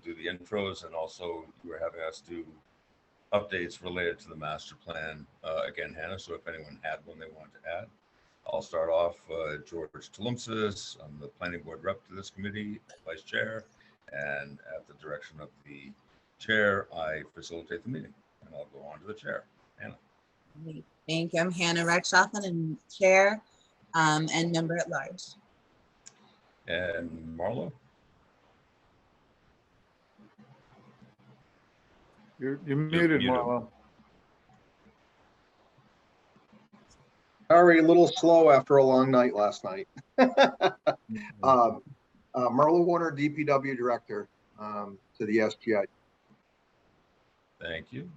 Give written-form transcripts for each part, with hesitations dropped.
do the intros, and also you were having us do updates related to the master plan again, Hannah. So if anyone had one they wanted to add, I'll start off. George Tlemcen, I'm the planning board rep to this committee, vice chair, and at the direction of the chair, I facilitate the meeting, and I'll go on to the chair. Hannah. Thank you. I'm Hannah Rexhoffen, and chair and member at large. And Marlo. You're muted, Marlo. Sorry, a little slow after a long night last night. Marlo Warner, DPW director to the SGI. Thank you.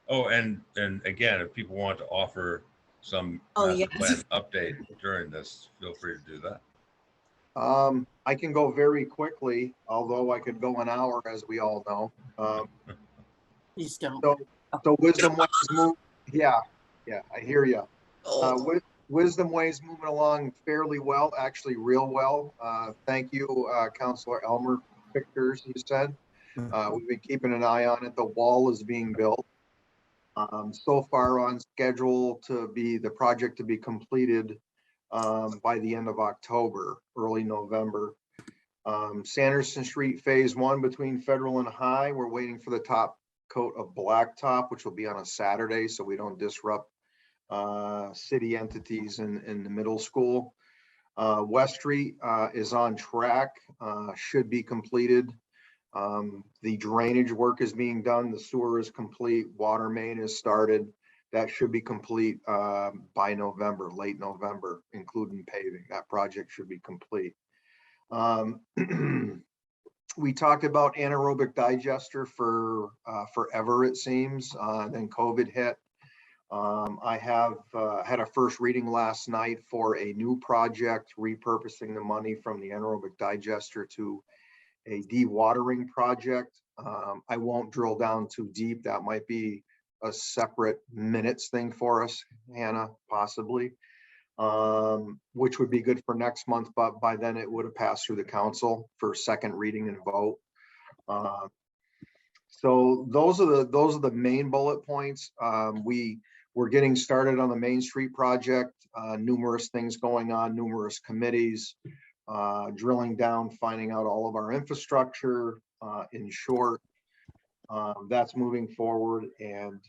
Oh, and again, if people want to offer some master plan update during this, feel free to do that. I can go very quickly, although I could go an hour, as we all know. Please don't. So Wisdom Ways move. Yeah, I hear you. Wisdom Ways moving along fairly well, actually real well. Thank you, Councilor Elmer Pictures, you said. We've been keeping an eye on it. The wall is being built. So far on schedule to be the project to be completed by the end of October, early November. Sanderson Street Phase 1 between Federal and High, we're waiting for the top coat of blacktop, which will be on a Saturday, so we don't disrupt city entities in the middle school. West Street is on track, should be completed. The drainage work is being done. The sewer is complete. Water main is started. That should be complete by November, late November, including paving. That project should be complete. We talked about anaerobic digester for forever, it seems. Then COVID hit. I have had a first reading last night for a new project, repurposing the money from the anaerobic digester to a dewatering project. I won't drill down too deep. That might be a separate minutes thing for us, Hannah, possibly, which would be good for next month, but by then it would have passed through the council for second reading and vote. So those are the main bullet points. We're getting started on the Main Street project, numerous things going on, numerous committees, drilling down, finding out all of our infrastructure. In short, that's moving forward, and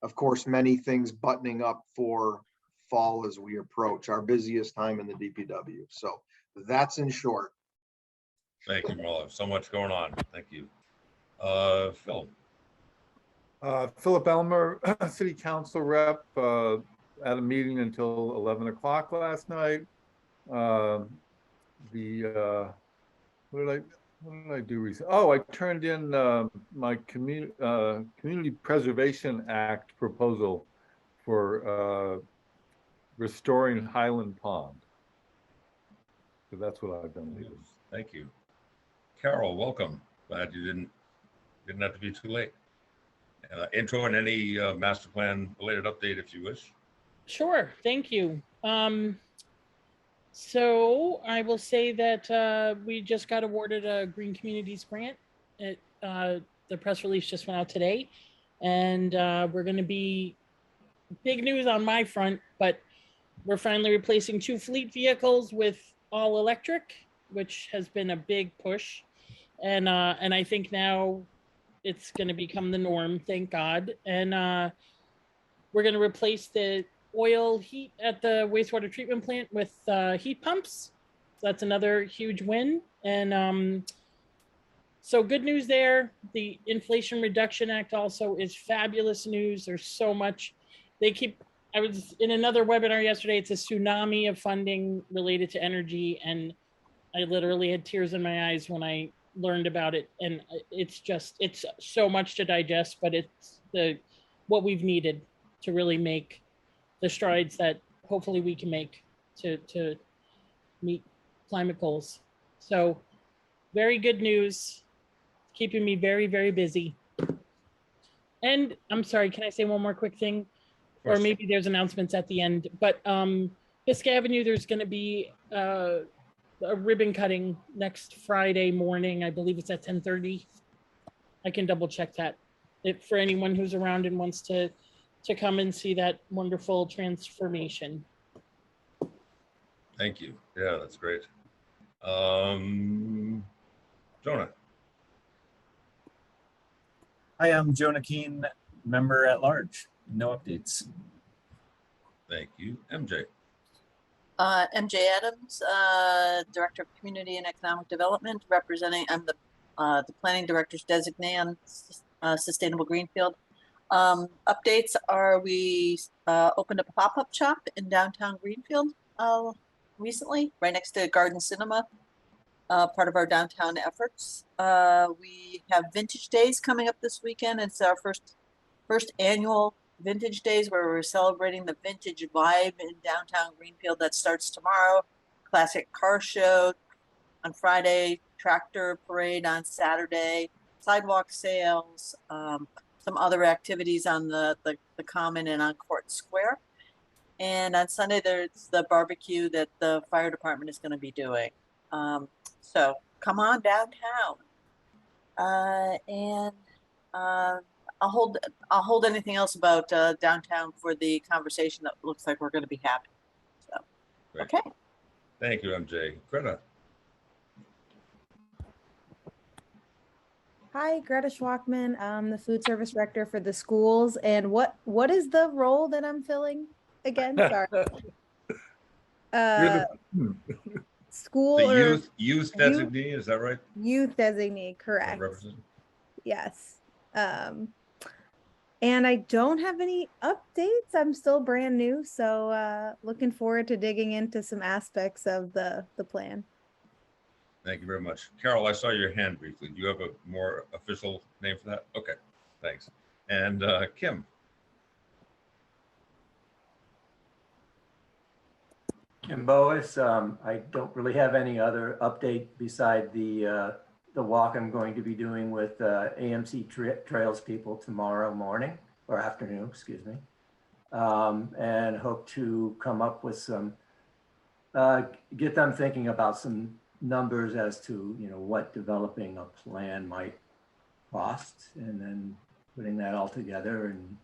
of course many things buttoning up for fall as we approach our busiest time in the DPW. So that's in short. Thank you, Marlo. So much going on. Thank you. Phil. Philip Elmer, City Council rep, at a meeting until 11 o'clock last night. What did I do recently? Oh, I turned in my Community Preservation Act proposal for restoring Highland Pond. So that's what I've done lately. Thank you. Carol, welcome. Glad you didn't have to be too late. Intro and any master plan related update if you wish. Sure, thank you. So I will say that we just got awarded a Green Communities grant. The press release just went out today, and we're going to be big news on my front, but we're finally replacing 2 fleet vehicles with all electric, which has been a big push. And I think now it's going to become the norm, thank God. And we're going to replace the oil heat at the wastewater treatment plant with heat pumps. So that's another huge win. And so good news there. The Inflation Reduction Act also is fabulous news. There's so much. I was in another webinar yesterday. It's a tsunami of funding related to energy. And I literally had tears in my eyes when I learned about it. And it's so much to digest, but it's what we've needed to really make the strides that hopefully we can make to meet climate goals. So very good news, keeping me very, very busy. And I'm sorry, can I say one more quick thing? Or maybe there's announcements at the end, but Fisk Avenue, there's gonna be a ribbon cutting next Friday morning. I believe it's at 10:30. I can double check that if for anyone who's around and wants to come and see that wonderful transformation. Thank you. Yeah, that's great. Jonah. Hi, I'm Jonah Keene, member at large. No updates. Thank you. MJ. MJ Adams, Director of Community and Economic Development, representing, I'm the Planning Director's designee on Sustainable Greenfield. Updates are we opened up a pop-up shop in downtown Greenfield recently, right next to Garden Cinema, part of our downtown efforts. We have Vintage Days coming up this weekend. It's our first annual Vintage Days where we're celebrating the vintage vibe in downtown Greenfield. That starts tomorrow. Classic car show on Friday, tractor parade on Saturday, sidewalk sales, some other activities on the Common and on Court Square. And on Sunday, there's the barbecue that the fire department is going to be doing. So come on downtown. I'll hold anything else about downtown for the conversation that looks like we're going to be having. So, Great. okay. Thank you, MJ. Greta. Hi, Greta Schwachman. I'm the food service director for the schools. And what is the role that I'm filling again? Sorry. School The or youth designee, is that right? youth designee, correct? Yes. And I don't have any updates. I'm still brand new, so looking forward to digging into some aspects of the plan. Thank you very much. Carol, I saw your hand briefly. Do you have a more official name for that? Okay, thanks. And Kim. Kim Boas, I don't really have any other update beside the walk I'm going to be doing with AMC Trails people tomorrow morning or afternoon, excuse me, and hope to come up with some, get them thinking about some numbers as to, you know, what developing a plan might cost, and then putting that all together and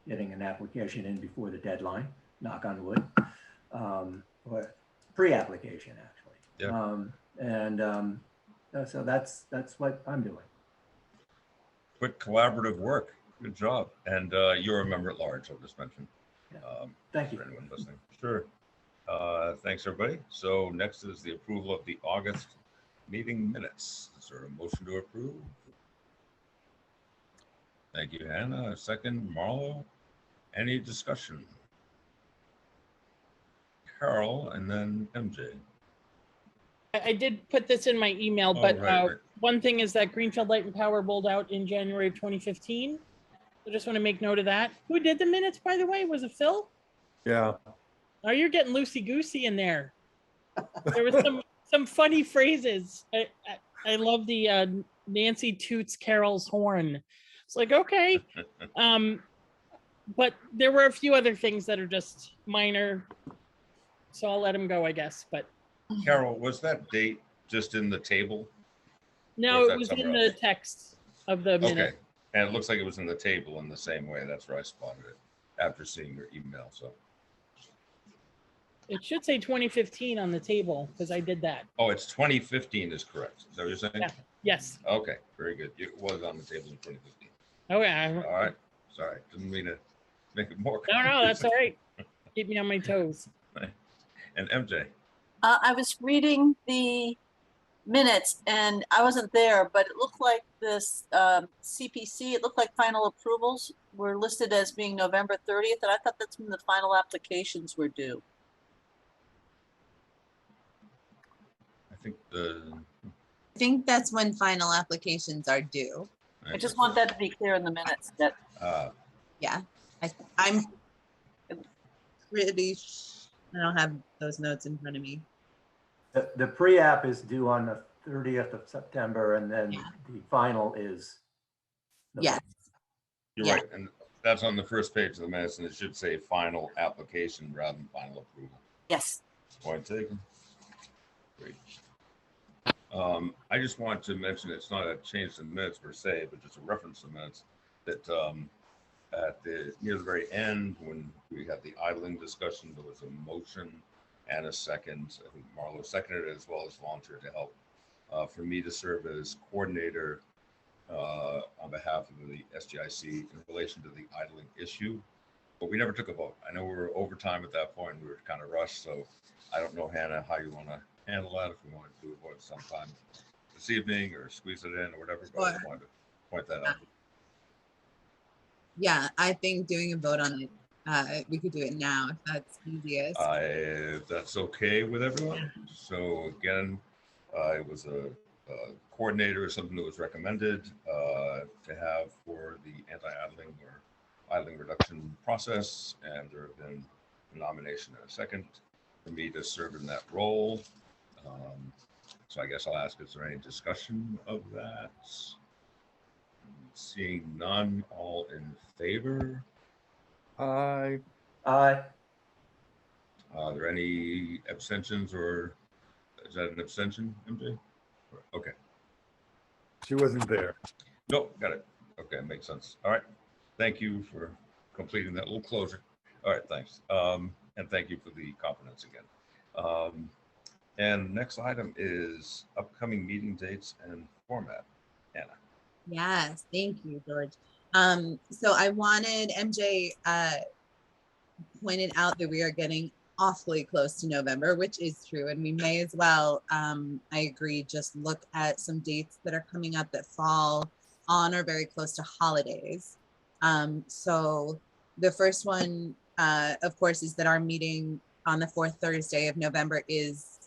getting an application in before the deadline, knock on wood, or pre-application actually. Yeah. So that's what I'm doing. Quick collaborative work. Good job. And you're a member at large, I'll just mention. Yeah. Thank you. For anyone listening. Sure. Thanks, everybody. So next is the approval of the August meeting minutes. Is there a motion to approve? Thank you, Hannah. A second, Marlo. Any discussion? Carol, and then MJ. I did put this in my email, but right. one thing is that Greenfield Light and Power rolled out in January of 2015. I just want to make note of that. Who did the minutes, by the way? Was it Phil? Yeah. Oh, you're getting loosey-goosey in there. There was some funny phrases. I love the Nancy toots Carol's horn. It's like, okay. But there were a few other things that are just minor. So I'll let him go, I guess. But Carol, was that date just in the table? no, it was in the text of the minute. Okay. And it looks like it was in the table in the same way. That's where I spotted it after seeing your email. So It should say 2015 on the table because I did that. oh, it's 2015 is correct. Is that what you're saying? Yeah. Yes. Okay, very good. It was on the table in 2015. Okay. All right. Sorry, didn't mean to make it more. No, that's all right. Keep me on my toes. And MJ. I was reading the minutes and I wasn't there, but it looked like this CPC, it looked like final approvals were listed as being November 30th, and I thought that's when the final applications were due. I think that's when final applications are due. I just want that to be clear in the minutes that Yeah, I'm pretty. I don't have those notes in front of me. The pre-app is due on the 30th of September, and then the final is. Yes. You're right, and that's on the first page of the minutes, and it should say final application rather than final approval. yes. Point taken. Great. I just want to mention, it's not a change in minutes per se, but just a reference to minutes, that near the very end, when we had the idling discussion, there was a motion and a second. I think Marlo seconded it, as well as volunteered to help for me to serve as coordinator on behalf of the SGIC in relation to the idling issue. But we never took a vote. I know we were over time at that point. We were kind of rushed. So I don't know, Hannah, how you want to handle that, if we want to do a vote sometime this evening or squeeze it in or whatever. But I just wanted to point that out. Yeah, I think doing a vote on it, we could do it now if that's easiest. If that's okay with everyone. So again, it was a coordinator or something that was recommended to have for the anti-idling or idling reduction process, and there have been a nomination and a second for me to serve in that role. So I guess I'll ask, is there any discussion of that? Seeing none, all in favor? Aye. Aye. Are there any abstentions, or is that an abstention, MJ? Okay. She wasn't there. No, got it. Okay, makes sense. All right. Thank you for completing that little closure. All right, thanks. And thank you for the confidence again. And next item is upcoming meeting dates and format. Anna. Yes, thank you, George. So I wanted, MJ pointed out that we are getting awfully close to November, which is true, and we may as well, I agree, just look at some dates that are coming up that fall on or very close to holidays. So the first one, of course, is that our meeting on the fourth Thursday of November is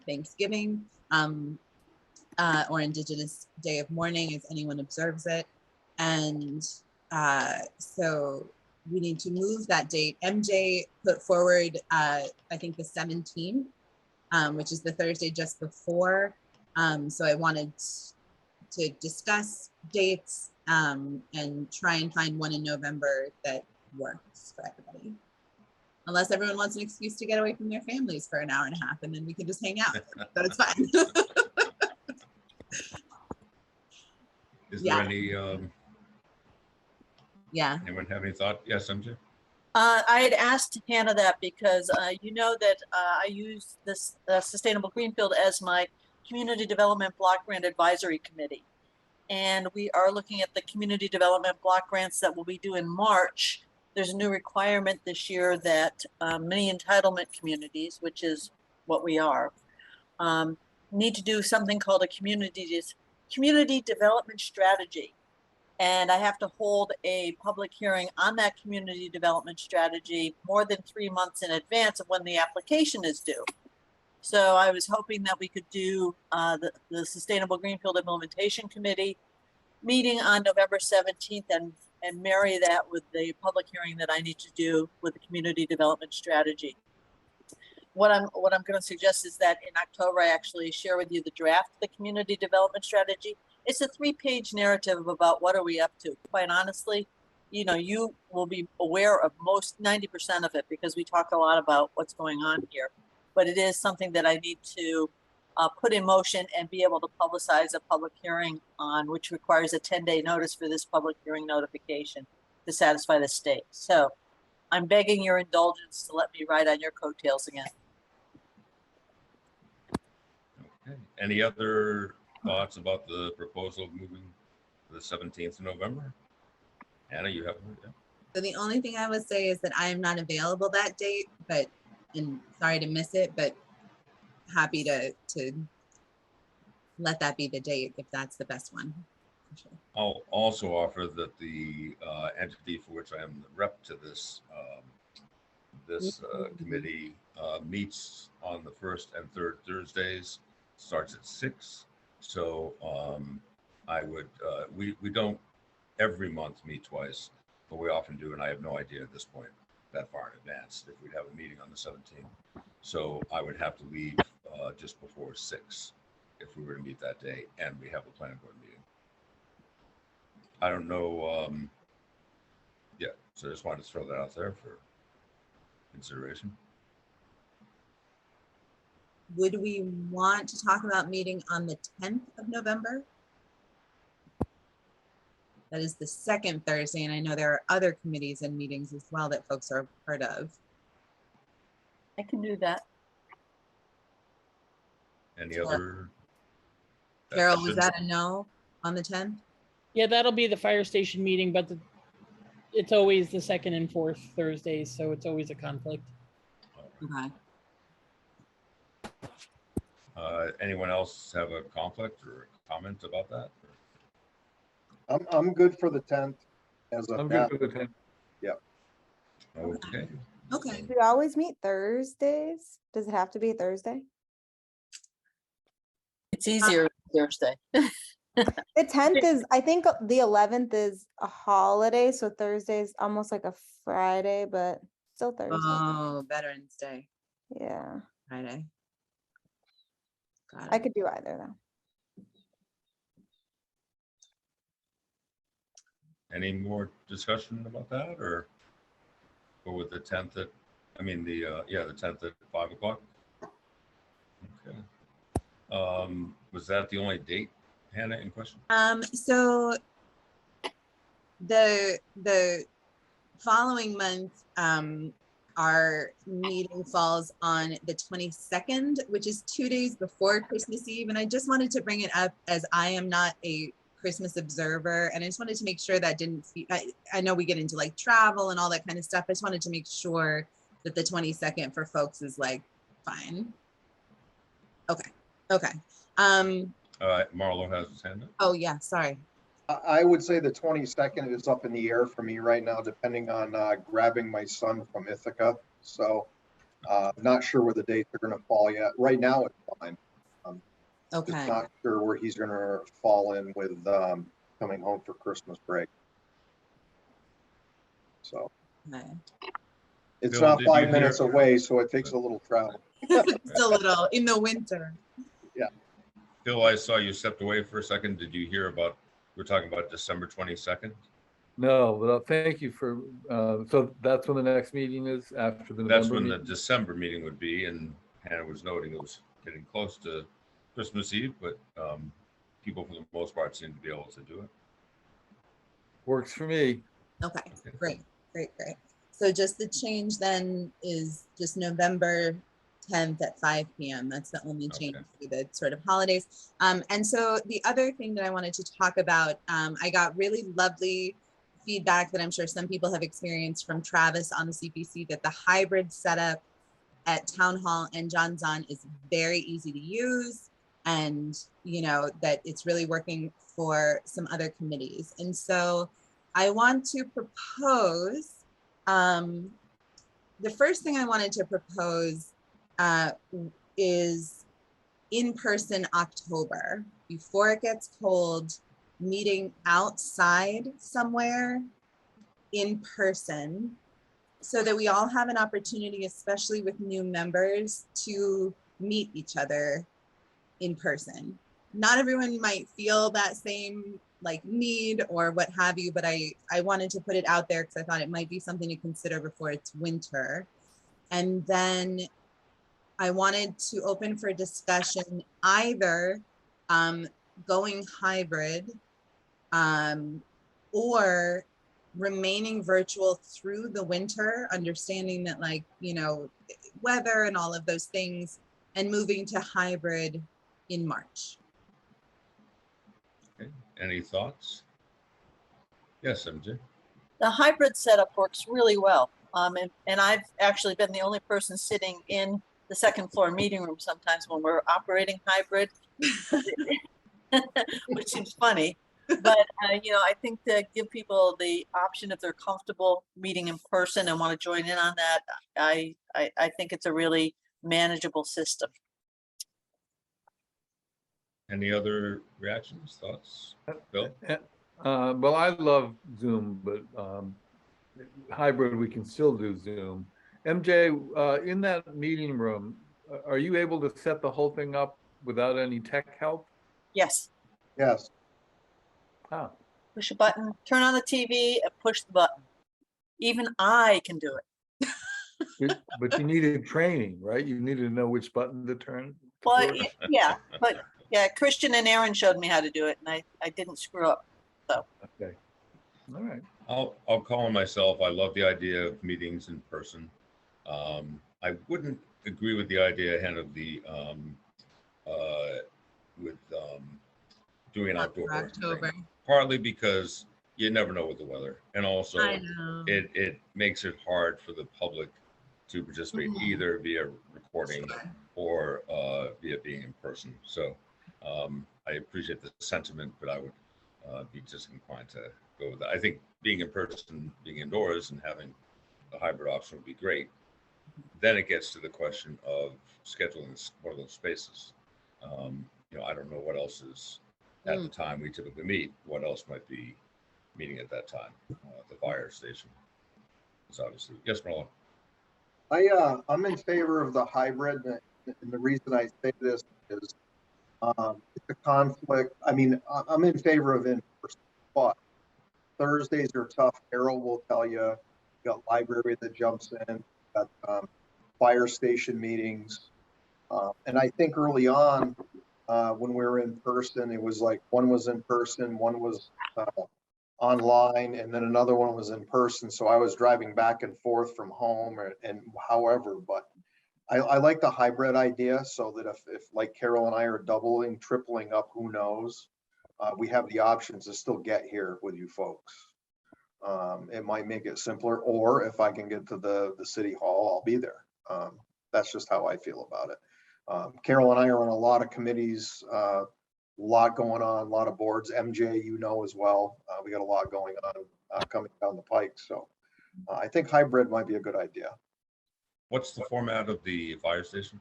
Thanksgiving, or Indigenous Day of Mourning, as anyone observes it. And so we need to move that date. MJ put forward, I think, the 17th, which is the Thursday just before. So I wanted to discuss dates and try and find one in November that works for everybody. Unless everyone wants an excuse to get away from their families for an hour and a half, and then we can just hang out. But it's fine. Is there any, yeah. anyone have any thought? Yes, MJ? I had asked Hannah that because you know that I use this Sustainable Greenfield as my Community Development Block Grant Advisory Committee. And we are looking at the Community Development Block Grants that will be due in March. There's a new requirement this year that many entitlement communities, which is what we are, need to do something called a community development strategy. And I have to hold a public hearing on that community development strategy more than 3 months in advance of when the application is due. So I was hoping that we could do the Sustainable Greenfield Implementation Committee meeting on November 17th and marry that with the public hearing that I need to do with the community development strategy. What I'm going to suggest is that in October, I actually share with you the draft of the community development strategy. It's a 3-page narrative about what are we up to. Quite honestly, you know, you will be aware of most 90% of it because we talk a lot about what's going on here. But it is something that I need to put in motion and be able to publicize a public hearing on, which requires a 10-day notice for this public hearing notification to satisfy the state. So I'm begging your indulgence to let me ride on your coattails again. Okay. Any other thoughts about the proposal of moving to the 17th of November? Anna, you have one? Yeah. So the only thing I would say is that I am not available that date, but, and sorry to miss it, but happy to let that be the date if that's the best one. For sure. I'll also offer that the entity for which I am the rep to this committee meets on the first and third Thursdays, starts at 6. So I would, we don't every month meet twice, but we often do, and I have no idea at this point that far in advance if we'd have a meeting on the 17th. So I would have to leave just before 6 if we were to meet that day, and we have a planning board meeting. I don't know. Yeah, so I just wanted to throw that out there for consideration. would we want to talk about meeting on the 10th of November? That is the second Thursday, and I know there are other committees and meetings as well that folks are part of. I can do that. Any other? Carol, was should- that a no on the 10th? Yeah, that'll be the fire station meeting, but it's always the second and fourth Thursdays, so it's always a conflict. Okay. Anyone else have a conflict or a comment about that? I'm good for the 10th as of I'm now. good for the 10th. Okay. Okay. Do you always meet Thursdays? Does it have to be Thursday? It's easier Thursday. The 10th is, I think the 11th is a holiday, so Thursday's almost like a Friday, but still Thursday. Oh, Veterans Day, Yeah, Friday. Got I it. could do either though. Any more discussion about that, or go with the 10th at, I mean, the 10th at 5 o'clock? Okay. Was that the only date, Hannah, in question? So the following month, our meeting falls on the 22nd, which is 2 days before Christmas Eve. And I just wanted to bring it up as I am not a Christmas observer. And I just wanted to make sure that didn't, I know we get into like travel and all that kind of stuff. I just wanted to make sure that the 22nd for folks is like, fine. Okay. Okay. Marlo has his hand up. Oh yeah, sorry. I would say the 22nd is up in the air for me right now, depending on grabbing my son from Ithaca. So not sure where the dates are going to fall yet. Right now, it's fine. Okay. Just not sure where he's going to fall in with coming home for Christmas break. So Okay. it's Bill, not did you 5 minutes hear- away, so it takes a little travel. Just a little in the winter. Bill, I saw you stepped away for a second. Did you hear about, we're talking about December 22nd? No, but thank you for, so that's when the next meeting is, after the That's November when the meeting? December meeting would be, and Hannah was noting it was getting close to Christmas Eve, but people for the most part seem to be able to do it. Works for me. Okay, great. So just the change then is just November 10th at 5 p.m. That's the only change for the sort of holidays. And so the other thing that I wanted to talk about, I got really lovely feedback that I'm sure some people have experienced from Travis on the CPC, that the hybrid setup at Town Hall and John Zahn is very easy to use, and you know that it's really working for some other committees. And so I want to propose, the first thing I wanted to propose is in-person October, before it gets cold, meeting outside somewhere in person, so that we all have an opportunity, especially with new members, to meet each other in person. Not everyone might feel that same like need or what have you, but I wanted to put it out there because I thought it might be something to consider before it's winter. And then I wanted to open for discussion either going hybrid or remaining virtual through the winter, understanding that like, you know, weather and all of those things, and moving to hybrid in March. Okay. Any thoughts? Yes, MJ. The hybrid setup works really well. And I've actually been the only person sitting in the second floor meeting room sometimes when we're operating hybrid, which seems funny. But, you know, I think to give people the option, if they're comfortable meeting in person and want to join in on that, I think it's a really manageable system. Any other reactions, thoughts? Bill? Well, I love Zoom, but hybrid, we can still do Zoom. MJ, in that meeting room, are you able to set the whole thing up without any tech help? Yes. Yes. Ah, Push a button, turn on the TV and push the button. Even I can do it. But you needed training, right? You needed to know which button to turn. Well, towards. yeah, but yeah, Christian and Aaron showed me how to do it, and I didn't screw up. So Okay. All right. I'll call on myself. I love the idea of meetings in person. I wouldn't agree with the idea, Hen, of the doing an outdoor October. thing. Partly because you never know with the weather, and also I know. it makes it hard for the public to participate either via recording or via being in person. So I appreciate the sentiment, but I would be disinclined to go with that. I think being in person, being indoors, and having a hybrid option would be great. Then it gets to the question of scheduling one of those spaces. I don't know what else is at the time we typically meet. What else might be meeting at that time? The fire station is obviously. Yes, Marla. I'm in favor of the hybrid, and the reason I say this is it's a conflict. I mean, I'm in favor of in-person, but Thursdays are tough. Carol will tell you. You got library that jumps in, got fire station meetings, and I think early on when we were in person, it was like one was in person, one was online, and then another one was in person. So I was driving back and forth from home, and however, but I like the hybrid idea, so that if like Carol and I are doubling, tripling up, who knows, we have the options to still get here with you folks. It might make it simpler, or if I can get to the city hall, I'll be there. That's just how I feel about it. Carol and I are on a lot of committees, a lot going on, a lot of boards. MJ, as well. We got a lot going on coming down the pike. So I think hybrid might be a good idea. What's the format of the fire station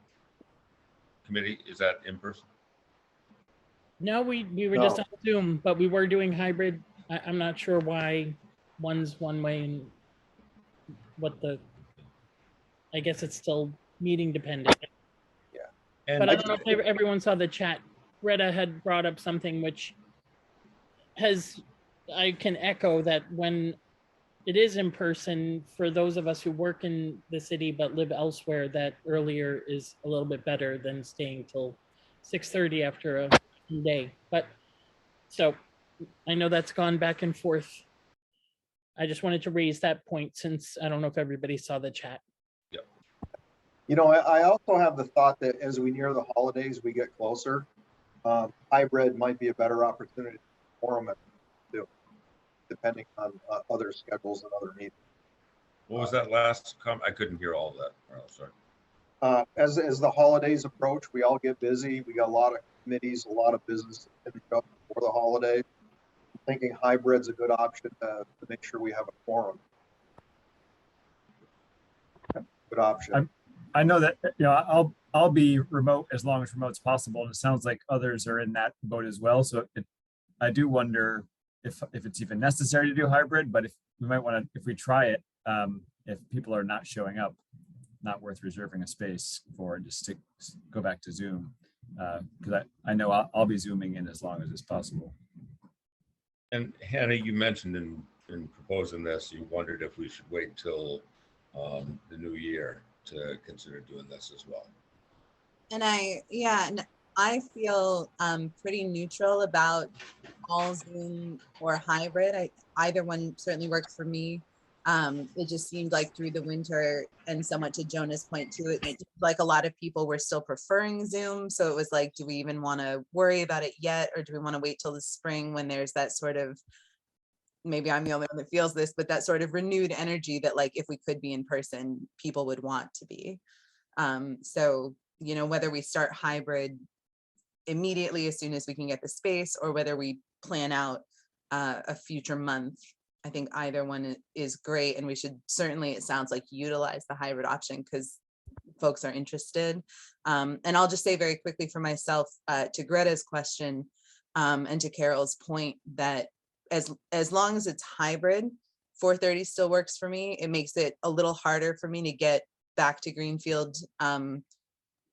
committee? Is that in person? No, we were just on Zoom, but we were doing hybrid. I'm not sure why one's one way and I guess it's still meeting dependent. Yeah. But I don't know if everyone saw the chat. Greta had brought up something which I can echo that when it is in person, for those of us who work in the city but live elsewhere, that earlier is a little bit better than staying till 6:30 after a day. But so I know that's gone back and forth. I just wanted to raise that point since I don't know if everybody saw the chat. Yep. I also have the thought that as we near the holidays, we get closer. Hybrid might be a better opportunity for them too, depending on other schedules and other meetings. What was that last comment? I couldn't hear all of that. Oh, sorry. As the holidays approach, we all get busy. We got a lot of committees, a lot of business before the holidays. I'm thinking hybrid's a good option to make sure we have a quorum. Good option. I know that I'll be remote as long as remote's possible, and it sounds like others are in that boat as well. So I do wonder if it's even necessary to do hybrid, but if we try it, if people are not showing up, not worth reserving a space for, just to go back to Zoom, because I know I'll be Zooming in as long as it's possible. And Hannah, you mentioned in proposing this, you wondered if we should wait till the new year to consider doing this as well. And I feel pretty neutral about all Zoom or hybrid. Either one certainly works for me. It just seemed like through the winter, and so much to Jonah's point too, it seemed like a lot of people were still preferring Zoom. So it was like, do we even want to worry about it yet? Or do we want to wait till the spring when there's that sort of, maybe I'm the only one that feels this, but that sort of renewed energy that like, if we could be in person, people would want to be. So, whether we start hybrid immediately as soon as we can get the space, or whether we plan out a future month, I think either one is great. And we should certainly, it sounds like, utilize the hybrid option because folks are interested. And I'll just say very quickly for myself, to Greta's question and to Carol's point, that as long as it's hybrid, 4:30 still works for me. It makes it a little harder for me to get back to Greenfield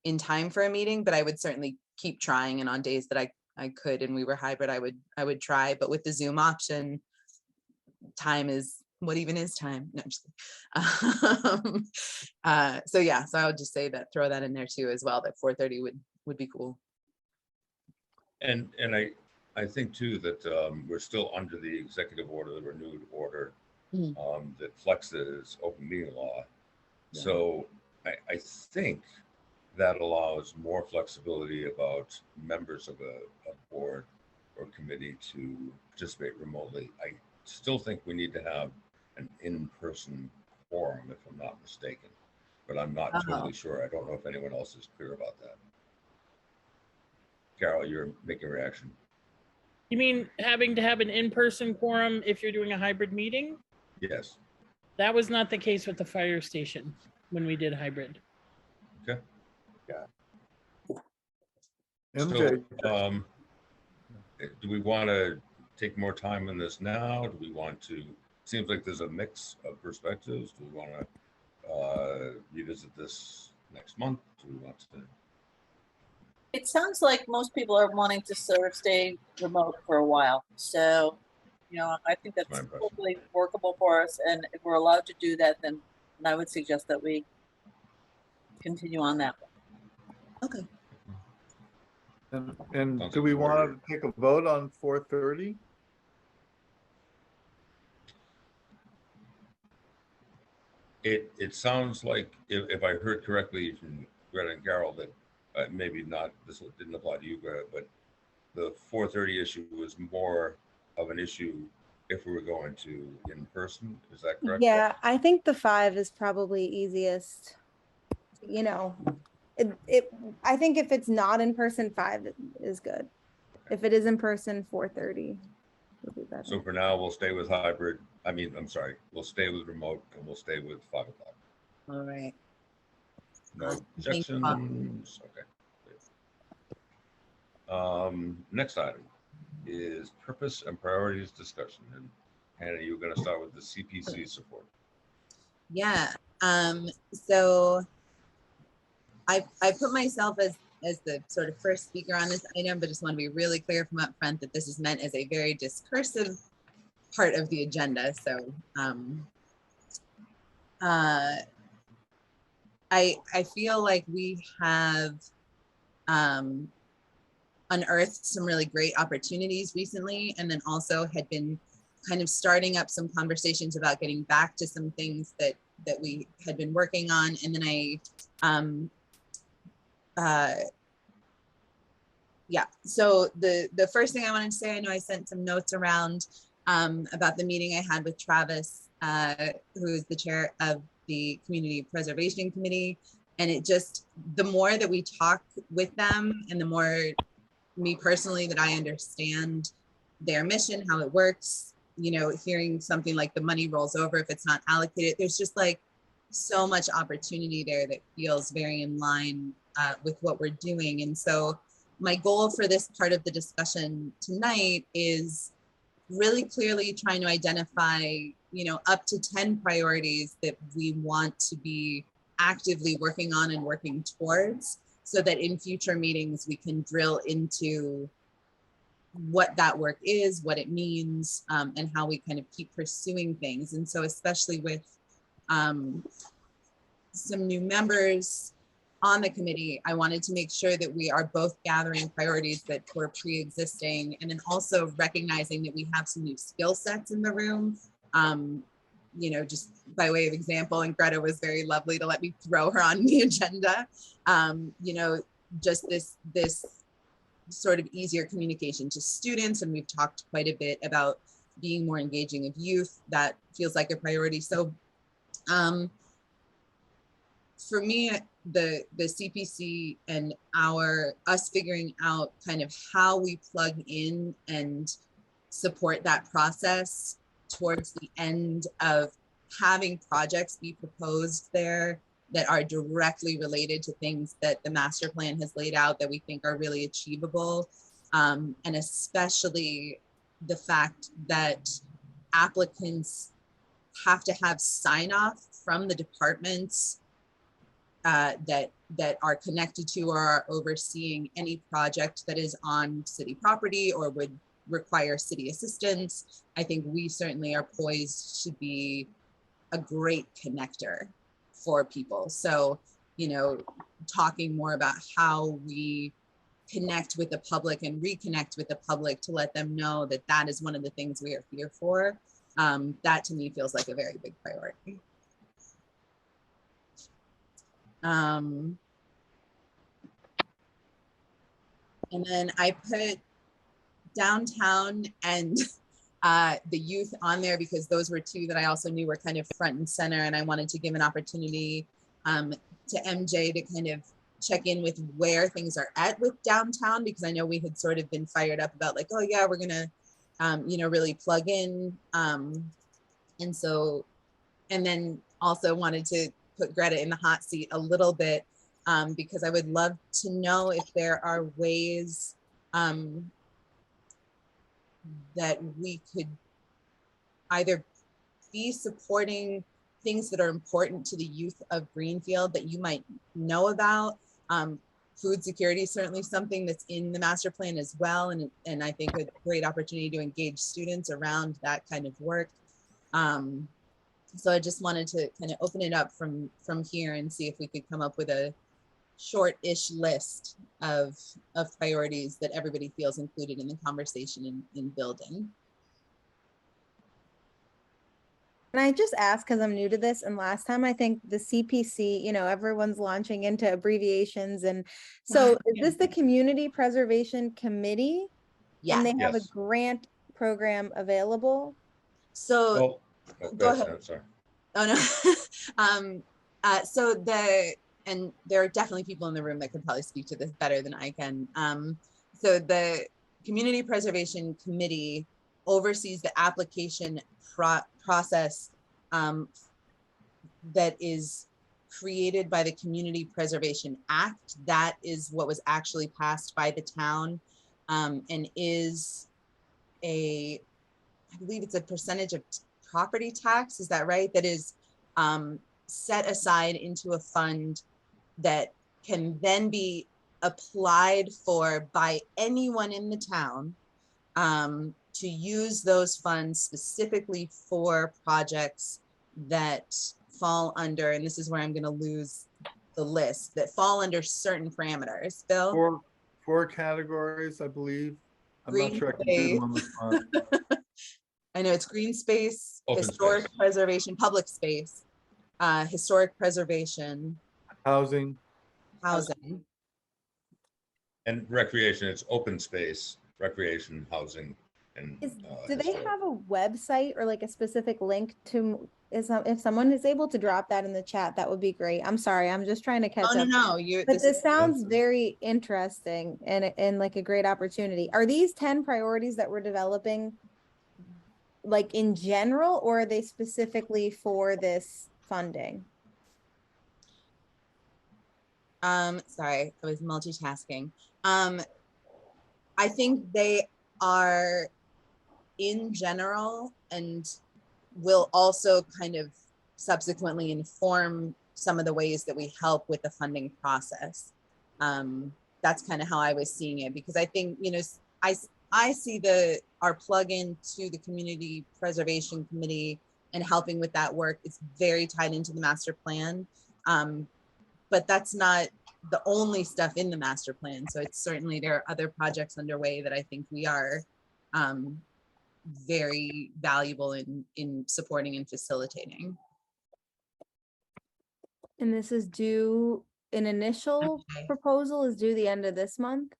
in time for a meeting, but I would certainly keep trying. And on days that I could and we were hybrid, I would try. But with the Zoom option, time is what even is time? No, I'm just kidding. So yeah, so I would just say that, throw that in there too as well, that 4:30 would be cool. And I think too that we're still under the executive order, the renewed order that flexes open meeting law. Yeah. So I think that allows more flexibility about members of a board or committee to participate remotely. I still think we need to have an in-person quorum, if I'm not mistaken, but I'm not totally sure. I don't know if anyone else is clear about that. Carol, you're making a reaction. You mean having to have an in-person quorum if you're doing a hybrid meeting? Yes. That was not the case with the fire station when we did hybrid. Okay. MJ, So, do we want to take more time on this now? Do we want to, seems like there's a mix of perspectives. Do we want to revisit this next month? Do we want to? It sounds like most people are wanting to sort of stay remote for a while. So, I think that's totally workable for us. And if we're allowed to do that, then I would suggest that we continue on that one. Okay. And do we want to take a vote on 4:30? It sounds like, if I heard correctly from Greta and Carol, that maybe not, this didn't apply to you, Greta, but the 4:30 issue was more of an issue if we were going to in person. Is that correct? Yeah, I think the 5 is probably easiest. I think if it's not in person, 5 is good. If it is in person, 4:30 would be better. So for now, we'll stay with hybrid. We'll stay with remote, and we'll stay with 5 o'clock. All right. No objections. Okay. Next item is purpose and priorities discussion. And Hannah, you're going to start with the CPC support. Yeah. So I put myself as the sort of first speaker on this item, but just want to be really clear from up front that this is meant as a very discursive part of the agenda. So I feel like we have unearthed some really great opportunities recently, and then also had been kind of starting up some conversations about getting back to some things that we had been working on. And then so the first thing I wanted to say, I know I sent some notes around about the meeting I had with Travis, who is the chair of the Community Preservation Committee. And it just, the more that we talk with them and the more me personally that I understand their mission, how it works, hearing something like the money rolls over if it's not allocated, there's just like so much opportunity there that feels very in line with what we're doing. And so my goal for this part of the discussion tonight is really clearly trying to identify, up to 10 priorities that we want to be actively working on and working towards, so that in future meetings we can drill into what that work is, what it means, and how we kind of keep pursuing things. And so especially with some new members on the committee, I wanted to make sure that we are both gathering priorities that were pre-existing, and then also recognizing that we have some new skill sets in the room. Just by way of example, and Greta was very lovely to let me throw her on the agenda. Just this sort of easier communication to students, and we've talked quite a bit about being more engaging of youth. That feels like a priority. So for me, the CPC and us figuring out kind of how we plug in and support that process towards the end of having projects be proposed there that are directly related to things that the master plan has laid out that we think are really achievable. And especially the fact that applicants have to have sign off from the departments that are connected to or are overseeing any project that is on city property or would require city assistance. I think we certainly are poised to be a great connector for people. So, you know, talking more about how we connect with the public and reconnect with the public to let them know that that is one of the things we are here for. That to me feels like a very big priority. And then I put downtown and the youth on there because those were two that I also knew were kind of front and center, and I wanted to give an opportunity to MJ to kind of check in with where things are at with downtown, because I know we had sort of been fired up about like, oh yeah, we're gonna you know, really plug in. And so, and then also wanted to put Greta in the hot seat a little bit because I would love to know if there are ways that we could either be supporting things that are important to the youth of Greenfield that you might know about. Food security is certainly something that's in the master plan as well. And I think a great opportunity to engage students around that kind of work. So I just wanted to kind of open it up from here and see if we could come up with a short-ish list of priorities that everybody feels included in the conversation in building. And I just ask because I'm new to this, and last time I think the CPC, you know, everyone's launching into abbreviations, and so is this the Community Preservation Committee? Yeah. And they have a Yes. grant program available? So go ahead. I'm sorry. Oh no. So and there are definitely people in the room that could probably speak to this better than I can. So the Community Preservation Committee oversees the application process that is created by the Community Preservation Act. That is what was actually passed by the town, and is I believe it's a percentage of property tax. Is that right? That is set aside into a fund that can then be applied for by anyone in the town to use those funds specifically for projects that fall under, and this is where I'm going to lose the list, that fall under certain parameters. Bill? Four categories, I believe. I'm Green not sure I can do them on the spot. I know it's green space, Open historic space. preservation, public space, historic preservation, Housing, housing. And recreation, it's open space, recreation, housing, and Do they historic. have a website or like a specific link to, if someone is able to drop that in the chat, that would be great. I'm sorry, I'm just trying to catch Oh, up. no, But this sounds very interesting and like a great opportunity. Are these 10 priorities that we're developing like in general, or are they specifically for this funding? Sorry, I was multitasking. I think they are in general and will also kind of subsequently inform some of the ways that we help with the funding process. That's kind of how I was seeing it, because I think, you know, I see our plug-in to the Community Preservation Committee and helping with that work. It's very tied into the master plan. But that's not the only stuff in the master plan. So it's certainly, there are other projects underway that I think we are very valuable in supporting and facilitating. And this is due, an initial proposal is due the end of this month?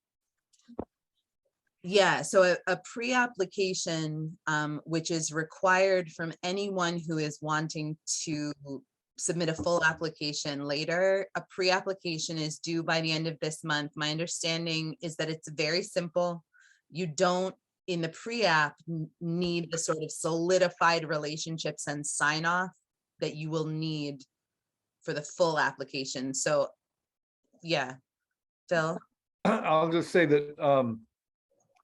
Yeah, so a pre-application, which is required from anyone who is wanting to submit a full application later. A pre-application is due by the end of this month. My understanding is that it's very simple. You don't, in the pre-app, need the sort of solidified relationships and sign off that you will need for the full application. So yeah, Phil? I'll just say that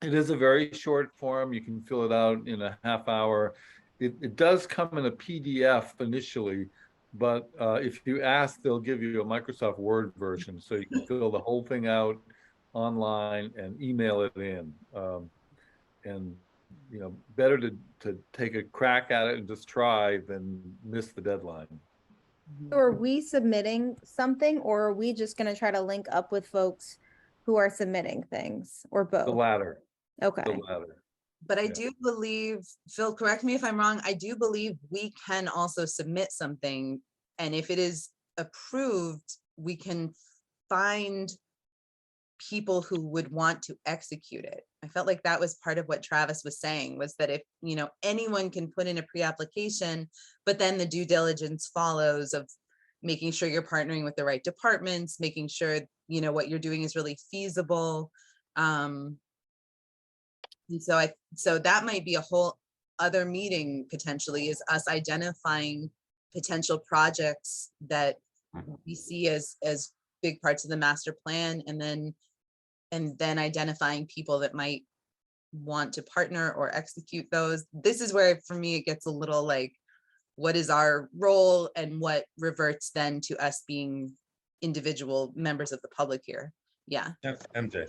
it is a very short form. You can fill it out in a half hour. It does come in a PDF initially, but if you ask, they'll give you a Microsoft Word version, so you can fill the whole thing out online and email it in. and better to take a crack at it and just try than miss the deadline. So are we submitting something, or are we just going to try to link up with folks who are submitting things, or both? The latter. Okay. The latter. But I Yeah. do believe, Phil, correct me if I'm wrong, I do believe we can also submit something. And if it is approved, we can find people who would want to execute it. I felt like that was part of what Travis was saying, was that if, anyone can put in a pre-application, but then the due diligence follows of making sure you're partnering with the right departments, making sure, what you're doing is really feasible. And so that might be a whole other meeting potentially, is us identifying potential projects that we see as big parts of the master plan, and then identifying people that might want to partner or execute those. This is where, for me, it gets a little like, what is our role and what reverts then to us being individual members of the public here. Yeah. MJ.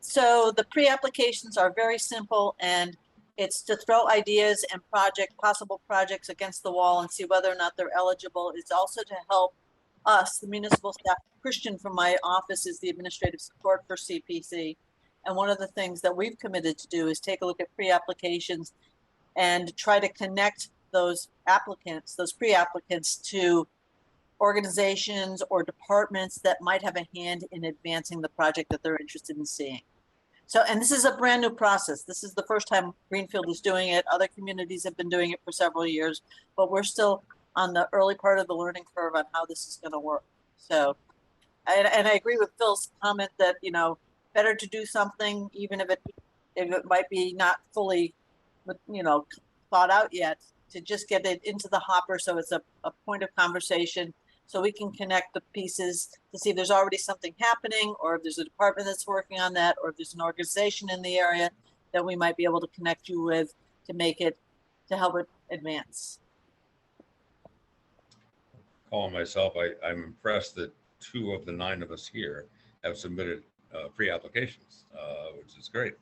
So the pre-applications are very simple, and it's to throw ideas and possible projects against the wall and see whether or not they're eligible. It's also to help us, the municipal staff. Christian from my office is the administrative support for CPC. And one of the things that we've committed to do is take a look at pre-applications and try to connect those applicants, those pre-applicants, to organizations or departments that might have a hand in advancing the project that they're interested in seeing. So, and this is a brand new process. This is the first time Greenfield is doing it. Other communities have been doing it for several years, but we're still on the early part of the learning curve on how this is going to work. So, and I agree with Phil's comment that, better to do something, even if it might be not fully, thought out yet, to just get it into the hopper so it's a point of conversation, so we can connect the pieces to see if there's already something happening, or if there's a department that's working on that, or if there's an organization in the area that we might be able to connect you with to help it advance. Calling myself, I'm impressed that 2 of the 9 of us here have submitted pre-applications, which is great.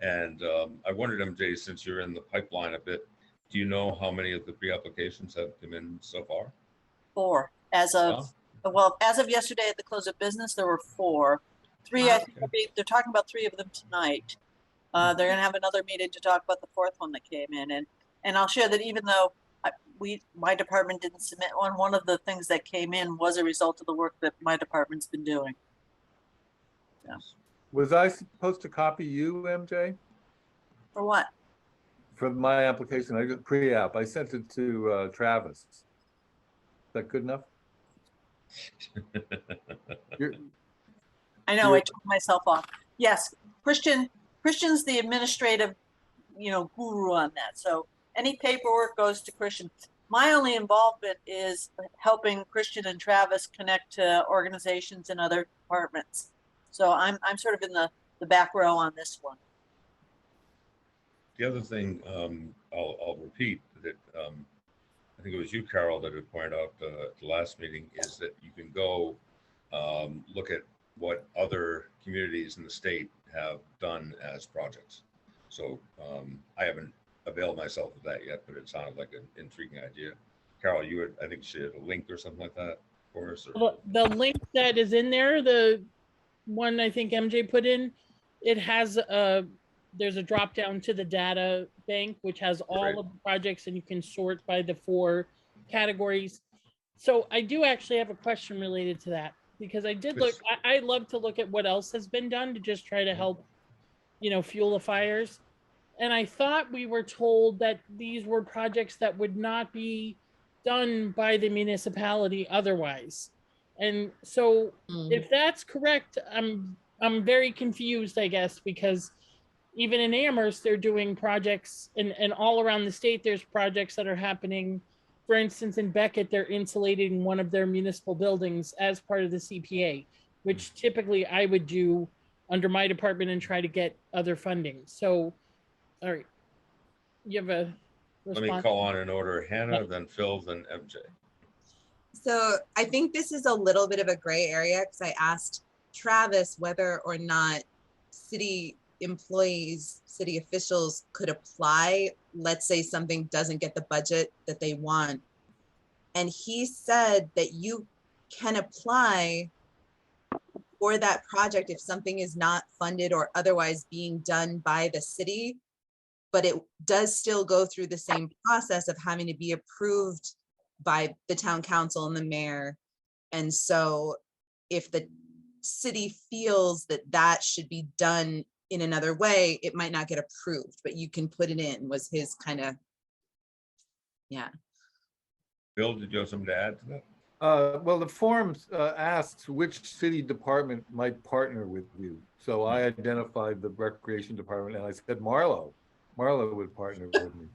And I wondered, MJ, since you're in the pipeline a bit, do you know how many of the pre-applications have come in so far? 4. As of yesterday at the close of business, there were 4. 3, Wow. I think they're talking about 3 of them tonight. They're going to have another meeting to talk about the 4th one that came in. And I'll share that even though my department didn't submit one of the things that came in was a result of the work that my department's been doing. Yeah. Was I supposed to copy you, MJ? For what? For my application, I got pre-app. I sent it to Travis. Is that good enough? I know, I took myself off. Yes, Christian's the administrative, guru on that. So any paperwork goes to Christian. My only involvement is helping Christian and Travis connect to organizations and other departments. So I'm sort of in the back row on this one. The other thing I'll repeat that I think it was you, Carol, that had pointed out at the last meeting, is that you can go look at what other communities in the state have done as projects. So I haven't availed myself of that yet, but it sounded like an intriguing idea. Carol, you had, I think she had a link or something like that for us. Or... The link that is in there, the one I think MJ put in, it has there's a drop down to the data bank, which has all of the projects, and you can sort by the 4 categories. So I do actually have a question related to that, because I did look, I love to look at what else has been done to just try to help, fuel the fires. And I thought we were told that these were projects that would not be done by the municipality otherwise. And so if that's correct, I'm very confused, I guess, because even in Amherst, they're doing projects, and all around the state, there's projects that are happening. For instance, in Beckett, they're insulating one of their municipal buildings as part of the CPA, which typically I would do under my department and try to get other funding. So, all right, you have a response? Let me call on in order: Hannah, then Phil, then MJ. So I think this is a little bit of a gray area, because I asked Travis whether or not city employees, city officials could apply, let's say something doesn't get the budget that they want. And he said that you can apply for that project if something is not funded or otherwise being done by the city, but it does still go through the same process of having to be approved by the town council and the mayor. And so if the city feels that that should be done in another way, it might not get approved, but you can put it in, was his kind of, yeah. Bill, did you have something to add to that? Well, the form asks which city department might partner with you. So I identified the recreation department and I said Marlowe. Marlowe would partner with me.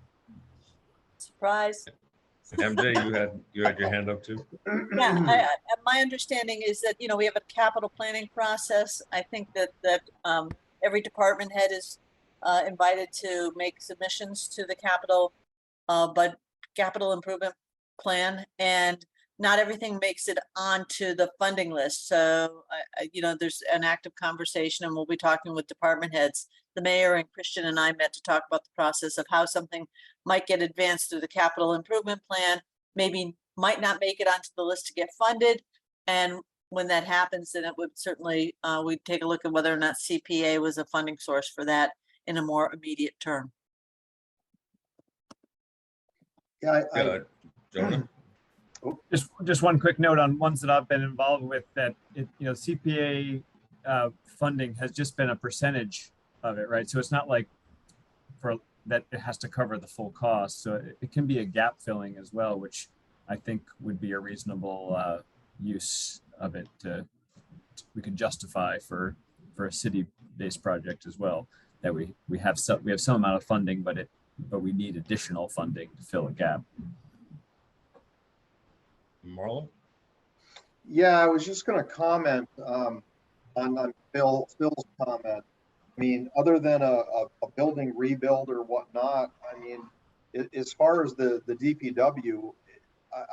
Surprise. MJ, you had your hand up too? Yeah, my understanding is that, we have a capital planning process. I think that every department head is invited to make submissions to the capital improvement plan, and not everything makes it onto the funding list. So, there's an active conversation, and we'll be talking with department heads. The mayor and Christian and I met to talk about the process of how something might get advanced through the capital improvement plan, maybe might not make it onto the list to get funded. And when that happens, then it would certainly, we'd take a look at whether or not CPA was a funding source for that in a more immediate term. Yeah, Jonah? Just one quick note on ones that I've been involved with, that CPA funding has just been a percentage of it, right? So it's not like that it has to cover the full cost. So it can be a gap filling as well, which I think would be a reasonable use of it. We can justify for a city-based project as well, that we have some amount of funding, but we need additional funding to fill a gap. Marlon? Yeah, I was just going to comment on Phil's comment. I mean, other than a building rebuild or whatnot, I mean, as far as the DPW,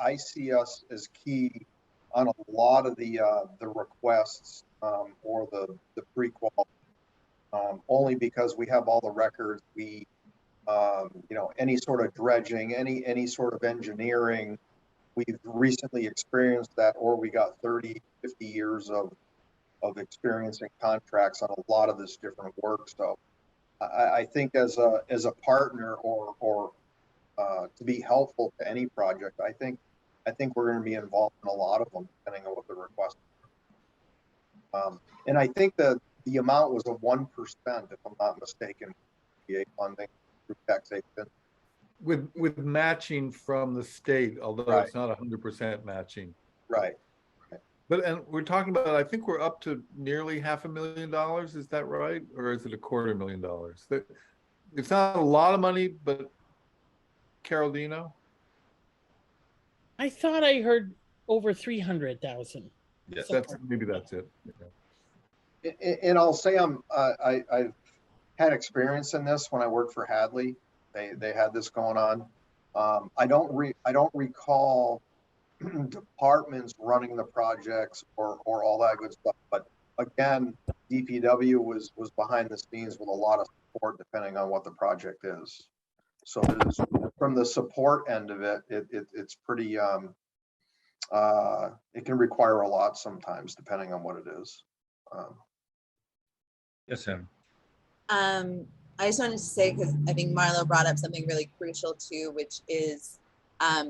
I see us as key on a lot of the requests or the pre-qual, only because we have all the records. We, any sort of dredging, any sort of engineering, we've recently experienced that, or we got 30, 50 years of experience and contracts on a lot of this different work. So I think as a partner or to be helpful to any project, I think we're going to be involved in a lot of them, depending on what the request is. And I think that the amount was a 1%, if I'm not mistaken, PA funding through taxation. With matching from the state, although Right. It's not 100% matching. Right. But, and we're talking about, I think we're up to nearly $500,000. Is that right? Or is it $250,000? It's not a lot of money, but Carol, do you know? I thought I heard over 300,000. Yes. Maybe that's it. Yeah. And I'll say I've had experience in this when I worked for Hadley. They had this going on. I don't recall departments running the projects or all that good stuff. But again, DPW was behind the scenes with a lot of support, depending on what the project is. So from the support end of it, it's pretty. It can require a lot sometimes, depending on what it is. Yes, Sam. I just wanted to say, because I think Marlo brought up something really crucial too, which is a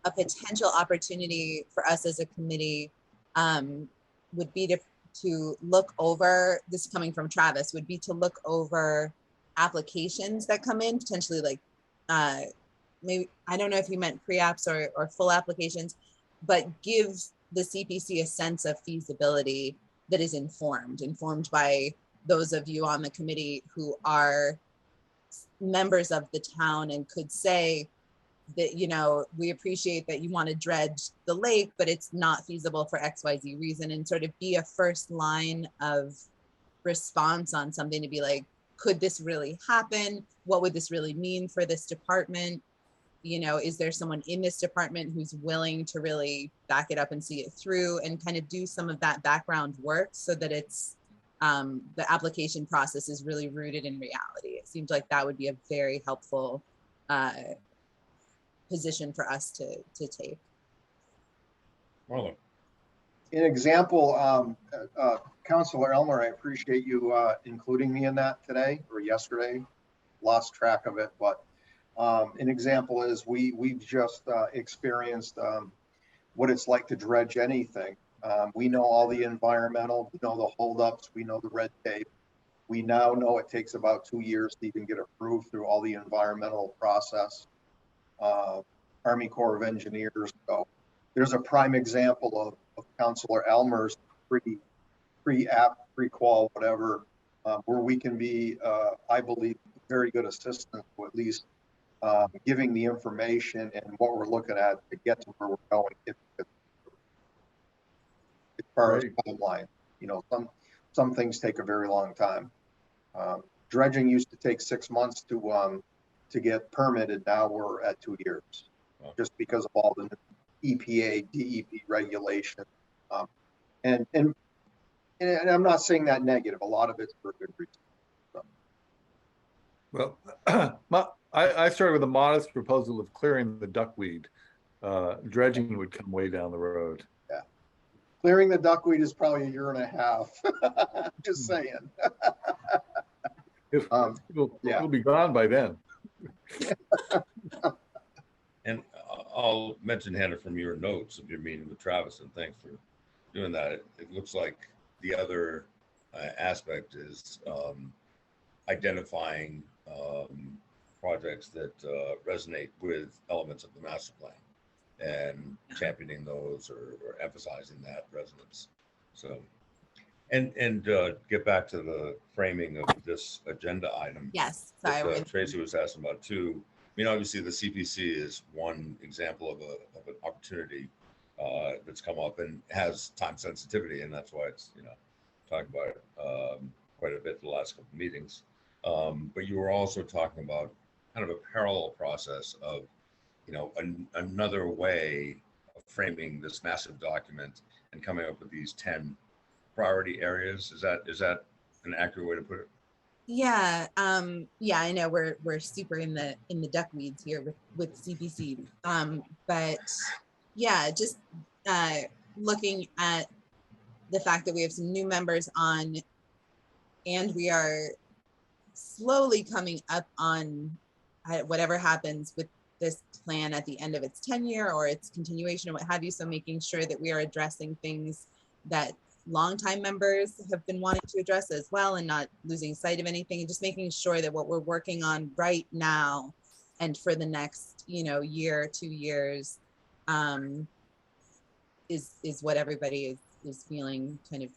potential opportunity for us as a committee would be to look over, this coming from Travis, would be to look over applications that come in, potentially like maybe, I don't know if you meant pre-apps or full applications, but give the CPC a sense of feasibility that is informed by those of you on the committee who are members of the town and could say that, we appreciate that you want to dredge the lake, but it's not feasible for XYZ reason, and sort of be a first line of response on something to be like, could this really happen? What would this really mean for this department? Is there someone in this department who's willing to really back it up and see it through and kind of do some of that background work so that it's the application process is really rooted in reality. It seems like that would be a very helpful position for us to take. Marlon. An example, Councilor Elmer, I appreciate you including me in that today or yesterday. Lost track of it, but an example is we've just experienced what it's like to dredge anything. We know all the environmental, we know the holdups, we know the red tape. We now know it takes about 2 years to even get approved through all the environmental process. Army Corps of Engineers. So there's a prime example of Councilor Elmer's pre-app, pre-qual, whatever, where we can be, I believe, very good assistance to at least giving the information and what we're looking at to get to where we're going. As far as timeline, you know, some things take a very long time. Dredging used to take 6 months to get permitted. Now we're at 2 years, just because of all the EPA, DEP regulation. And I'm not saying that negative. A lot of it's for good reason. So. Well, I started with a modest proposal of clearing the duckweed. Dredging would come way down the road. Yeah, clearing the duckweed is probably 1.5 years. Just saying. It'll be gone by then. And I'll mention, Hannah, from your notes of your meeting with Travis, and thanks for doing that. It looks like the other aspect is identifying projects that resonate with elements of the master plan and championing those or emphasizing that resonance. So, and get back to the framing of this agenda item. Yes, sorry. That, Tracy was asking about too. I mean, obviously the CPC is one example of an opportunity that's come up and has time sensitivity, and that's why it's, you know, talked about it quite a bit the last couple of meetings. But you were also talking about kind of a parallel process of, you know, another way of framing this massive document and coming up with these 10 priority areas. Is that an accurate way to put it? Yeah, yeah, I know we're super in the duckweeds here with CPC, but yeah, just looking at the fact that we have some new members on, and we are slowly coming up on whatever happens with this plan at the end of its tenure or its continuation or what have you. So making sure that we are addressing things that longtime members have been wanting to address as well, and not losing sight of anything, and just making sure that what we're working on right now and for the next, you know, year, 2 years, is what everybody is feeling kind of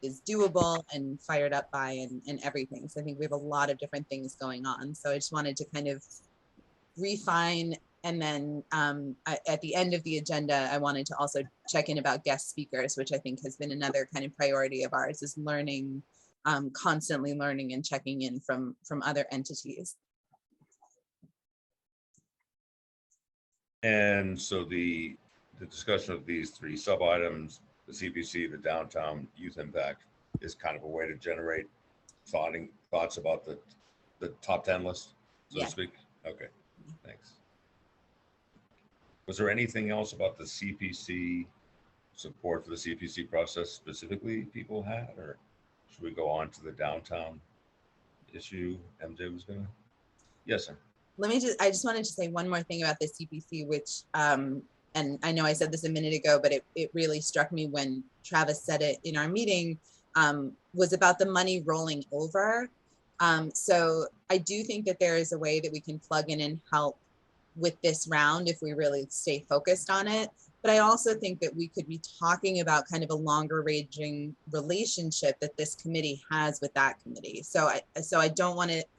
is doable and fired up by and everything. So I think we have a lot of different things going on. So I just wanted to kind of refine. And then at the end of the agenda, I wanted to also check in about guest speakers, which I think has been another kind of priority of ours, is learning, constantly learning and checking in from other entities. And so the discussion of these 3 sub items, the CPC, the downtown youth impact, is kind of a way to generate thoughts about the top 10 list, so to speak. Okay, thanks. Was there anything else about the CPC support for the CPC process specifically people had, or should we go on to the downtown issue MJ was gonna? Yes, sir. I just wanted to say one more thing about the CPC, which, and I know I said this a minute ago, but it really struck me when Travis said it in our meeting, was about the money rolling over. So I do think that there is a way that we can plug in and help with this round if we really stay focused on it. But I also think that we could be talking about kind of a longer ranging relationship that this committee has with that committee. So I don't want it,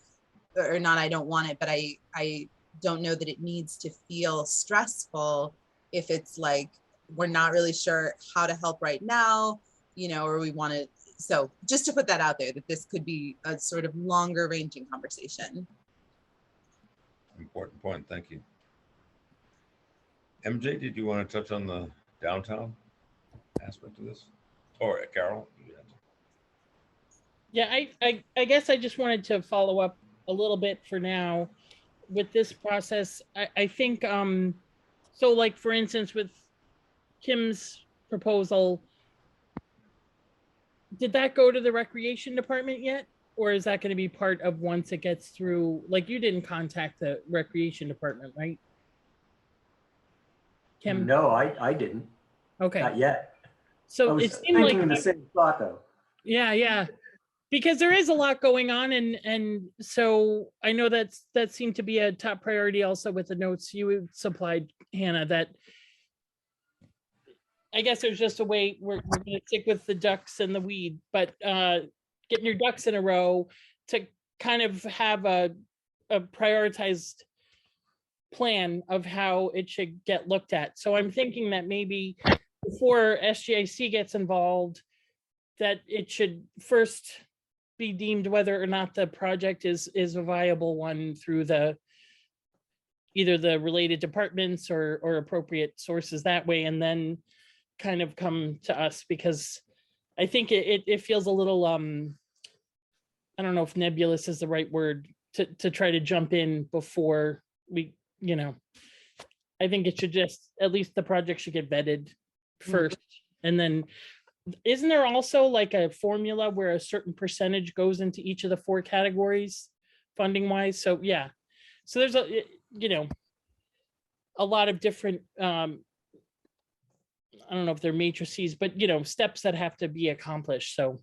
or not I don't want it, but I don't know that it needs to feel stressful if it's like, we're not really sure how to help right now, you know, or we want to. So just to put that out there, that this could be a sort of longer ranging conversation. Important point, thank you. MJ, did you want to touch on the downtown aspect of this? Or Carol? Yeah, I guess I just wanted to follow up a little bit for now with this process. I think, so like, for instance, with Kim's proposal, did that go to the recreation department yet? Or is that going to be part of once it gets through, like, you didn't contact the recreation department, right? Kim? No, I didn't, Okay, not yet. I so was it seemed like, thinking the same thought though. yeah, because there is a lot going on, and so I know that seemed to be a top priority also with the notes you supplied, Hannah, that I guess there's just a way we're going to stick with the ducks and the weed, but getting your ducks in a row to kind of have a prioritized plan of how it should get looked at. So I'm thinking that maybe before SGIC gets involved, that it should first be deemed whether or not the project is a viable one through the either the related departments or appropriate sources that way, and then kind of come to us, because I think it feels a little I don't know if nebulous is the right word to try to jump in before we, I think it should just, at least the project should get vetted first. And then isn't there also like a formula where a certain percentage goes into each of the 4 categories funding wise? So yeah, so there's a lot of different I don't know if they're matrices, but steps that have to be accomplished. So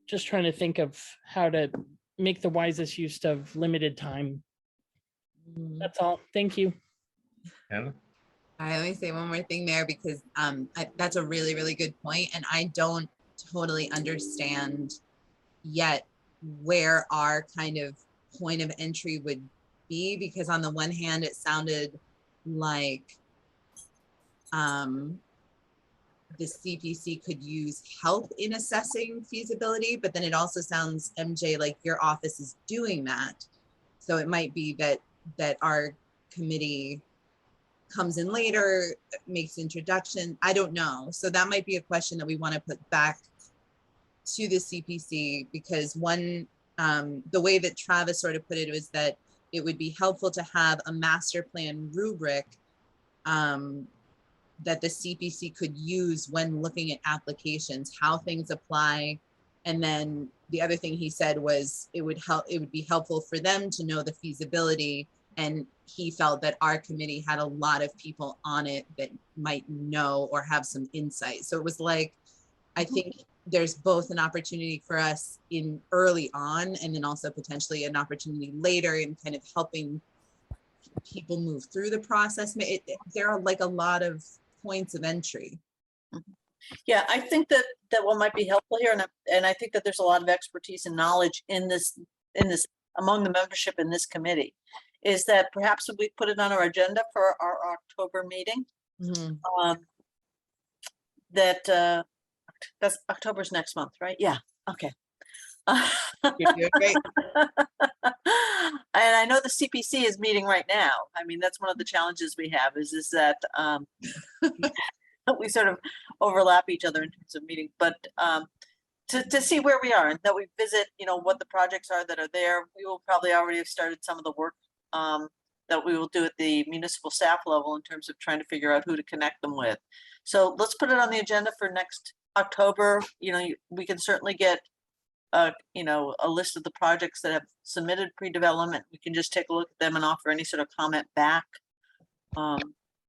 just trying to think of how to make the wisest use of limited time. That's all. Thank you. Hannah? I always say one more thing there, because that's a really, really good point. And I don't totally understand yet where our kind of point of entry would be, because on the one hand, it sounded like the CPC could use help in assessing feasibility, but then it also sounds, MJ, like your office is doing that. So it might be that our committee comes in later, makes introduction. I don't know. So that might be a question that we want to put back to the CPC, because one, the way that Travis sort of put it was that it would be helpful to have a master plan rubric that the CPC could use when looking at applications, how things apply. And then the other thing he said was it would be helpful for them to know the feasibility. And he felt that our committee had a lot of people on it that might know or have some insight. So it was like, I think there's both an opportunity for us in early on, and then also potentially an opportunity later in kind of helping people move through the process. There are like a lot of points of entry. Yeah, I think that what might be helpful here, and I think that there's a lot of expertise and knowledge in this among the membership in this committee, is that perhaps we put it on our agenda for our October meeting. That's October's next month, right? Yeah. Okay. You're great. And I know the CPC is meeting right now. I mean, that's one of the challenges we have is that we sort of overlap each other in terms of meeting, but to see where we are and that we visit, what the projects are that are there. We will probably already have started some of the work that we will do at the municipal staff level in terms of trying to figure out who to connect them with. So let's put it on the agenda for next October. We can certainly get a list of the projects that have submitted pre-development. We can just take a look at them and offer any sort of comment back.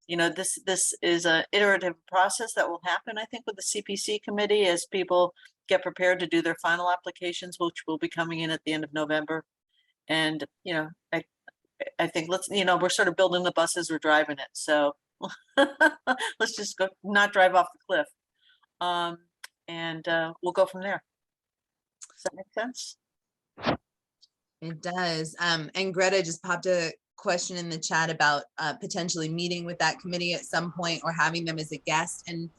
This is an iterative process that will happen, I think, with the CPC committee as people get prepared to do their final applications, which will be coming in at the end of November. And, I think we're sort of building the bus as we're driving it. So let's just not drive off the cliff. And we'll go from there. Does that make sense? It does. And Greta just popped a question in the chat about potentially meeting with that committee at some point or having them as a guest. And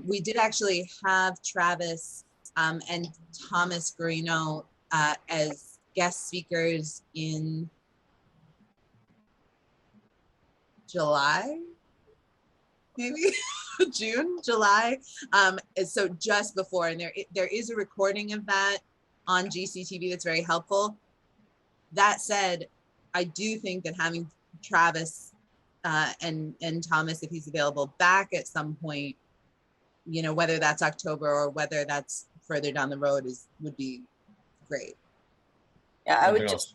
we did actually have Travis and Thomas Guarino as guest speakers in July, maybe June, July. So just before, and there is a recording of that on GCTV that's very helpful. That said, I do think that having Travis and Thomas, if he's available, back at some point, you know, whether that's October or whether that's further down the road, would be great. Yeah, Something else.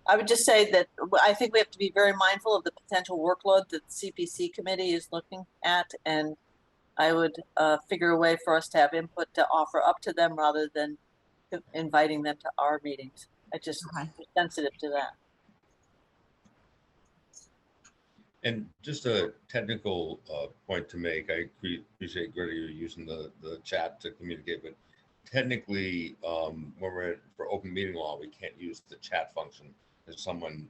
I would just say that I think we have to be very mindful of the potential workload that the CPC committee is looking at, and I would figure a way for us to have input to offer up to them rather than inviting them to our meetings. I just Okay. be sensitive to that. And just a technical point to make, I appreciate, Greta, you're using the chat to communicate, but technically, when we're for open meeting law, we can't use the chat function if someone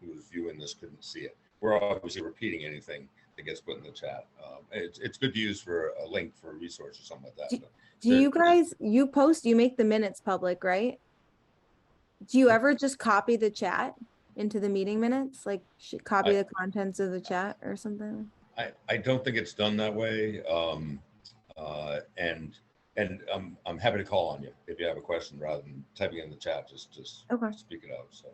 who was viewing this couldn't see it. We're obviously repeating anything that gets put in the chat. It's good to use for a link for a resource or something like that. Do you guys, you make the minutes public, right? Do you ever just copy the chat into the meeting minutes? Like copy the contents of the chat or something? I don't think it's done that way. And I'm happy to call on you if you have a question rather than typing in the chat, just Okay. speak it out. So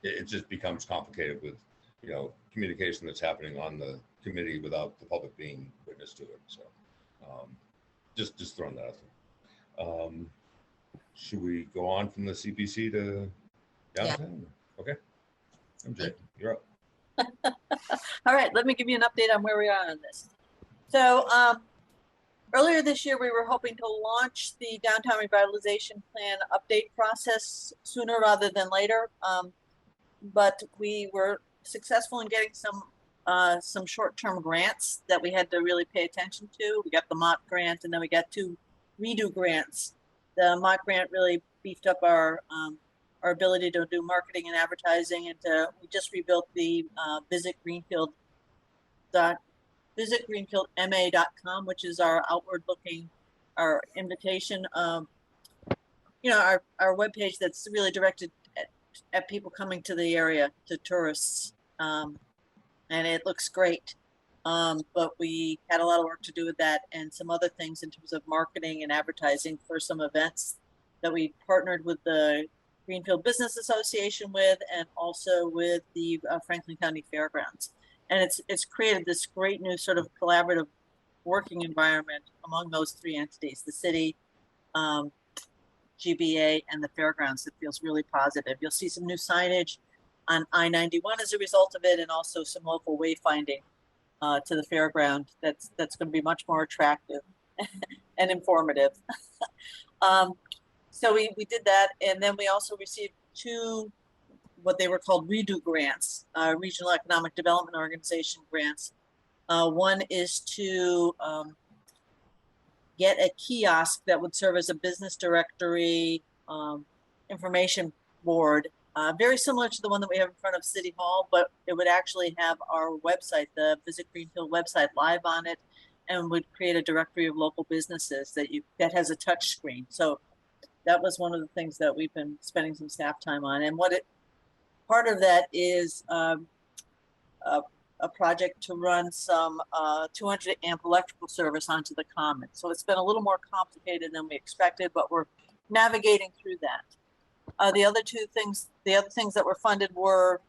it just becomes complicated with, you know, communication that's happening on the committee without the public being witness to it. So just throwing that out there. Should we go on from the CPC to downtown? Yeah. Okay. MJ, you're up. All right, let me give you an update on where we are on this. So earlier this year, we were hoping to launch the downtown revitalization plan update process sooner rather than later. But we were successful in getting some short-term grants that we had to really pay attention to. We got the Mott grant, and then we got 2 redo grants. The Mott grant really beefed up our ability to do marketing and advertising, and we just rebuilt the visitgreenfieldma.com, which is our outward-looking, our invitation, you know, our webpage that's really directed at people coming to the area, to tourists, and it looks great. But we had a lot of work to do with that and some other things in terms of marketing and advertising for some events that we partnered with the Greenfield Business Association with, and also with the Franklin County Fairgrounds. And it's created this great new sort of collaborative working environment among those 3 entities, the city, GBA, and the fairgrounds, that feels really positive. You'll see some new signage on I-91 as a result of it, and also some local wayfinding to the fairground that's going to be much more attractive and informative. So we did that, and then we also received 2 what they were called redo grants, Regional Economic Development Organization grants. One is to get a kiosk that would serve as a business directory information board, very similar to the one that we have in front of City Hall, but it would actually have our website, the Visit Greenfield website, live on it, and would create a directory of local businesses that has a touch screen. So that was one of the things that we've been spending some staff time on. And part of that is a project to run some 200 amp electrical service onto the common. So it's been a little more complicated than we expected, but we're navigating through that. The other things that were funded were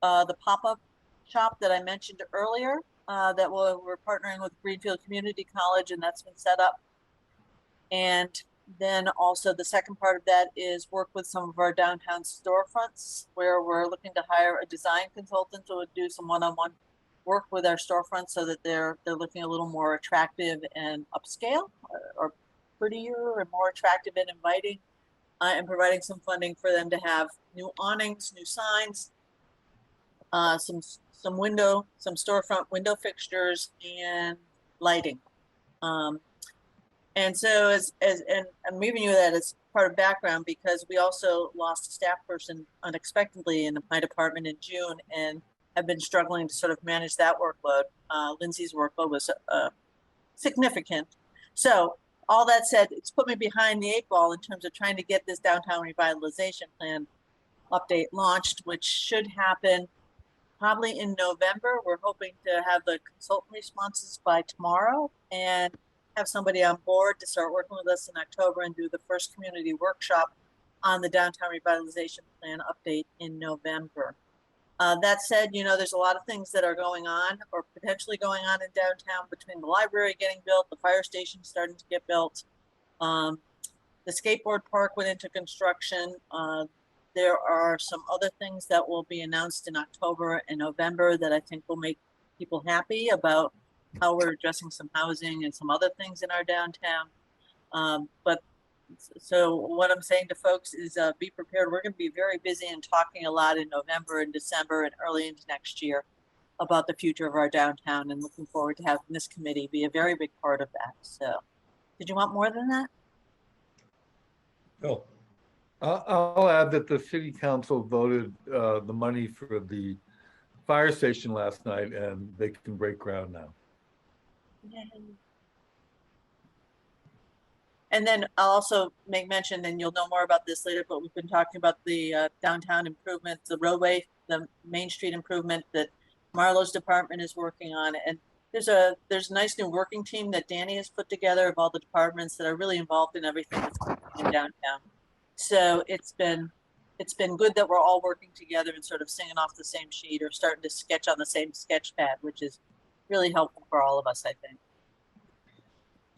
the pop-up shop that I mentioned earlier, that we're partnering with Greenfield Community College, and that's been set up. And then also the second part of that is work with some of our downtown storefronts, where we're looking to hire a design consultant to do some one-on-one work with our storefronts so that they're looking a little more attractive and upscale, or prettier and more attractive and inviting, and providing some funding for them to have new awnings, new signs, some storefront window fixtures, and lighting. And so and I'm giving you that as part of background because we also lost a staff person unexpectedly in my department in June, and have been struggling to sort of manage that workload. Lindsay's workload was significant. So all that said, it's put me behind the 8 ball in terms of trying to get this downtown revitalization plan update launched, which should happen probably in November. We're hoping to have the consultant responses by tomorrow and have somebody on board to start working with us in October and do the first community workshop on the downtown revitalization plan update in November. That said, you know, there's a lot of things that are going on or potentially going on in downtown between the library getting built, the fire station starting to get built. The skateboard park went into construction. There are some other things that will be announced in October and November that I think will make people happy about how we're addressing some housing and some other things in our downtown. But so what I'm saying to folks is be prepared. We're going to be very busy and talking a lot in November and December and early into next year about the future of our downtown, and looking forward to having this committee be a very big part of that. So did you want more than that? Phil. I'll add that the city council voted the money for the fire station last night, and they can break ground now. Yay. And then I'll also make mention, and you'll know more about this later, but we've been talking about the downtown improvements, the roadway, the Main Street improvement that Marlowe's department is working on. And there's a nice new working team that Danny has put together of all the departments that are really involved in everything that's going on in downtown. So it's been good that we're all working together and sort of singing off the same sheet or starting to sketch on the same sketch pad, which is really helpful for all of us, I think.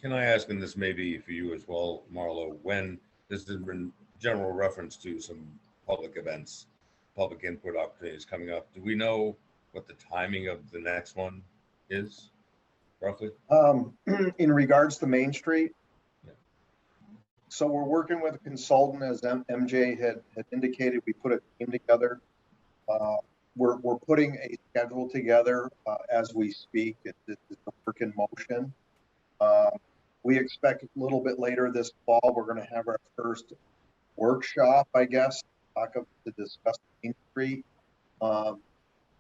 Can I ask, and this may be for you as well, Marlo, when this has been general reference to some public events, public input opportunities coming up, do we know what the timing of the next one is, roughly? In regards to Main Street, yeah. So we're working with a consultant, as MJ had indicated. We put a team together. We're putting a schedule together as we speak. It's a work in motion. We expect a little bit later this fall, we're going to have our first workshop, I guess, to discuss Main Street.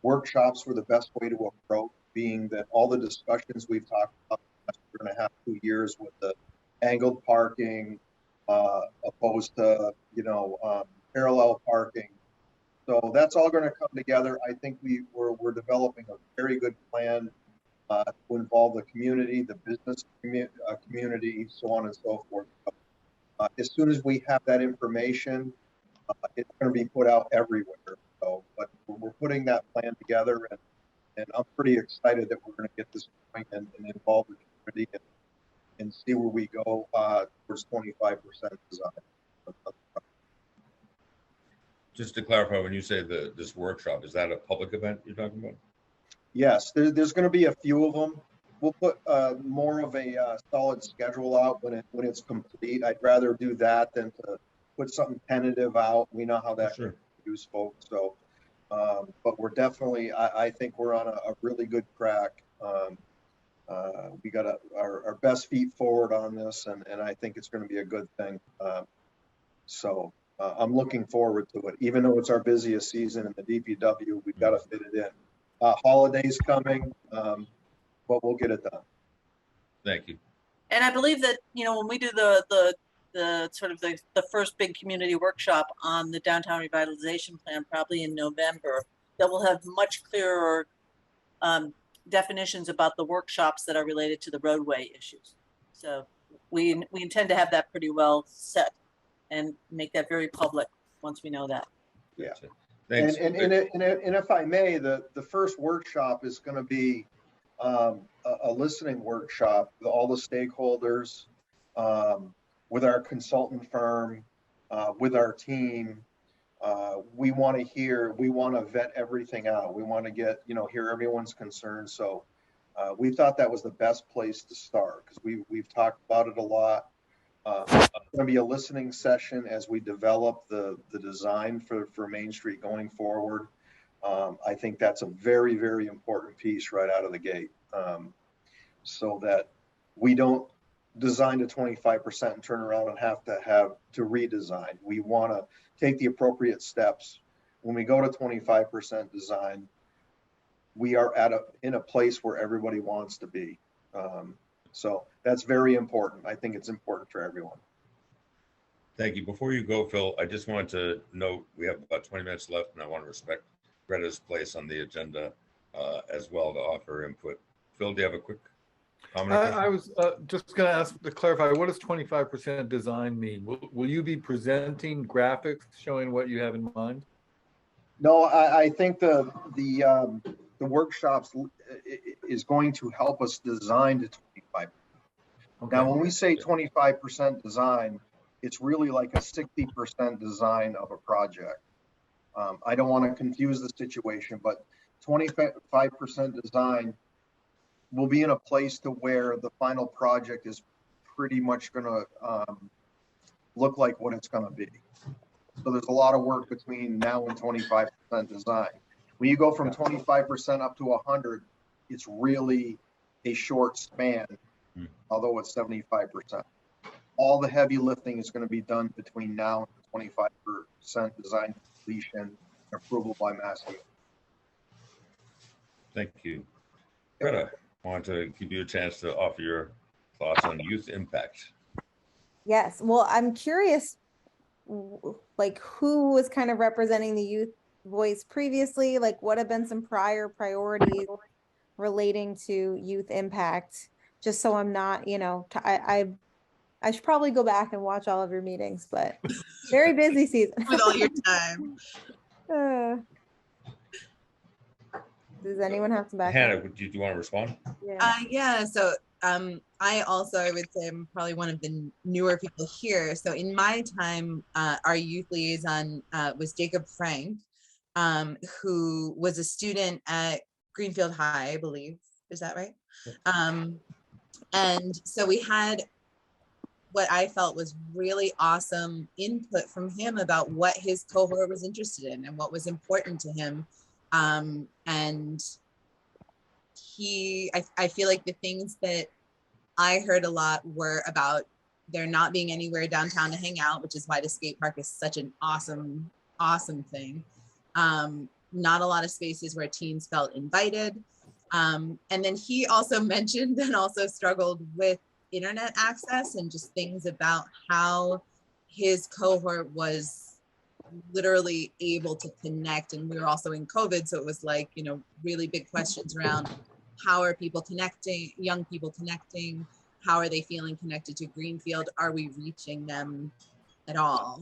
Workshops were the best way to approach, being that all the discussions we've talked about we're going to have 2 years with the angled parking, opposed to, parallel parking. So that's all going to come together. I think we're developing a very good plan to involve the community, the business community, so on and so forth. As soon as we have that information, it's going to be put out everywhere. So, but we're putting that plan together, and I'm pretty excited that we're going to get this going and involve the community and see where we go towards 25% design. Just to clarify, when you say this workshop, is that a public event you're talking about? Yes, there's going to be a few of them. We'll put more of a solid schedule out when it's complete. I'd rather do that than to put something tentative out. We know how that can use folks. So, but we're definitely, I think we're on a really good track. We got our best feet forward on this, and I think it's going to be a good thing. So I'm looking forward to it. Even though it's our busiest season in the DPW, we've got to fit it in. Holidays coming, but we'll get it done. Thank you. And I believe that, when we do the sort of the first big community workshop on the downtown revitalization plan, probably in November, that we'll have much clearer definitions about the workshops that are related to the roadway issues. So we intend to have that pretty well set and make that very public once we know that. Yeah. Thanks. And if I may, the first workshop is going to be a listening workshop with all the stakeholders, with our consultant firm, with our team. We want to vet everything out. We want to hear everyone's concerns. So we thought that was the best place to start, because we've talked about it a lot. It's going to be a listening session as we develop the design for Main Street going forward. I think that's a very, very important piece right out of the gate, so that we don't design to 25% and turn around and have to redesign. We want to take the appropriate steps. When we go to 25% design, we are in a place where everybody wants to be. So that's very important. I think it's important for everyone. Thank you. Before you go, Phil, I just wanted to note we have about 20 minutes left, and I want to respect Greta's place on the agenda as well to offer input. Phil, do you have a quick How many questions? I was just going to ask to clarify, what does 25% design mean? Will you be presenting graphics showing what you have in mind? No, I think the workshops is going to help us design to 25. Okay. Now, when we say 25% design, it's really like a 60% design of a project. I don't want to confuse the situation, but 25% design will be in a place to where the final project is pretty much going to look like what it's going to be. So there's a lot of work between now and 25% design. When you go from 25% up to 100, it's really a short span, although it's 75%. All the heavy lifting is going to be done between now and 25% design completion and approval by Massey. Thank you. Greta, I want to give you a chance to offer your thoughts on youth impact. Yes, well, I'm curious, like who was kind of representing the youth voice previously? Like what have been some prior priorities relating to youth impact? Just so I'm not, you know, I should probably go back and watch all of your meetings, but very busy season. With all your time. Does anyone have some background? Hannah, do you want to respond? Yeah, so I would say I'm probably one of the newer people here. So in my time, our youth liaison was Jacob Frank, who was a student at Greenfield High, I believe. Is that right? And so we had what I felt was really awesome input from him about what his cohort was interested in and what was important to him. And I feel like the things that I heard a lot were about there not being anywhere downtown to hang out, which is why the skate park is such an awesome, awesome thing. Not a lot of spaces where teens felt invited. And then he also mentioned and also struggled with internet access and just things about how his cohort was literally able to connect. And we were also in COVID, so it was like, you know, really big questions around how are people connecting, young people connecting, how are they feeling connected to Greenfield, are we reaching them at all?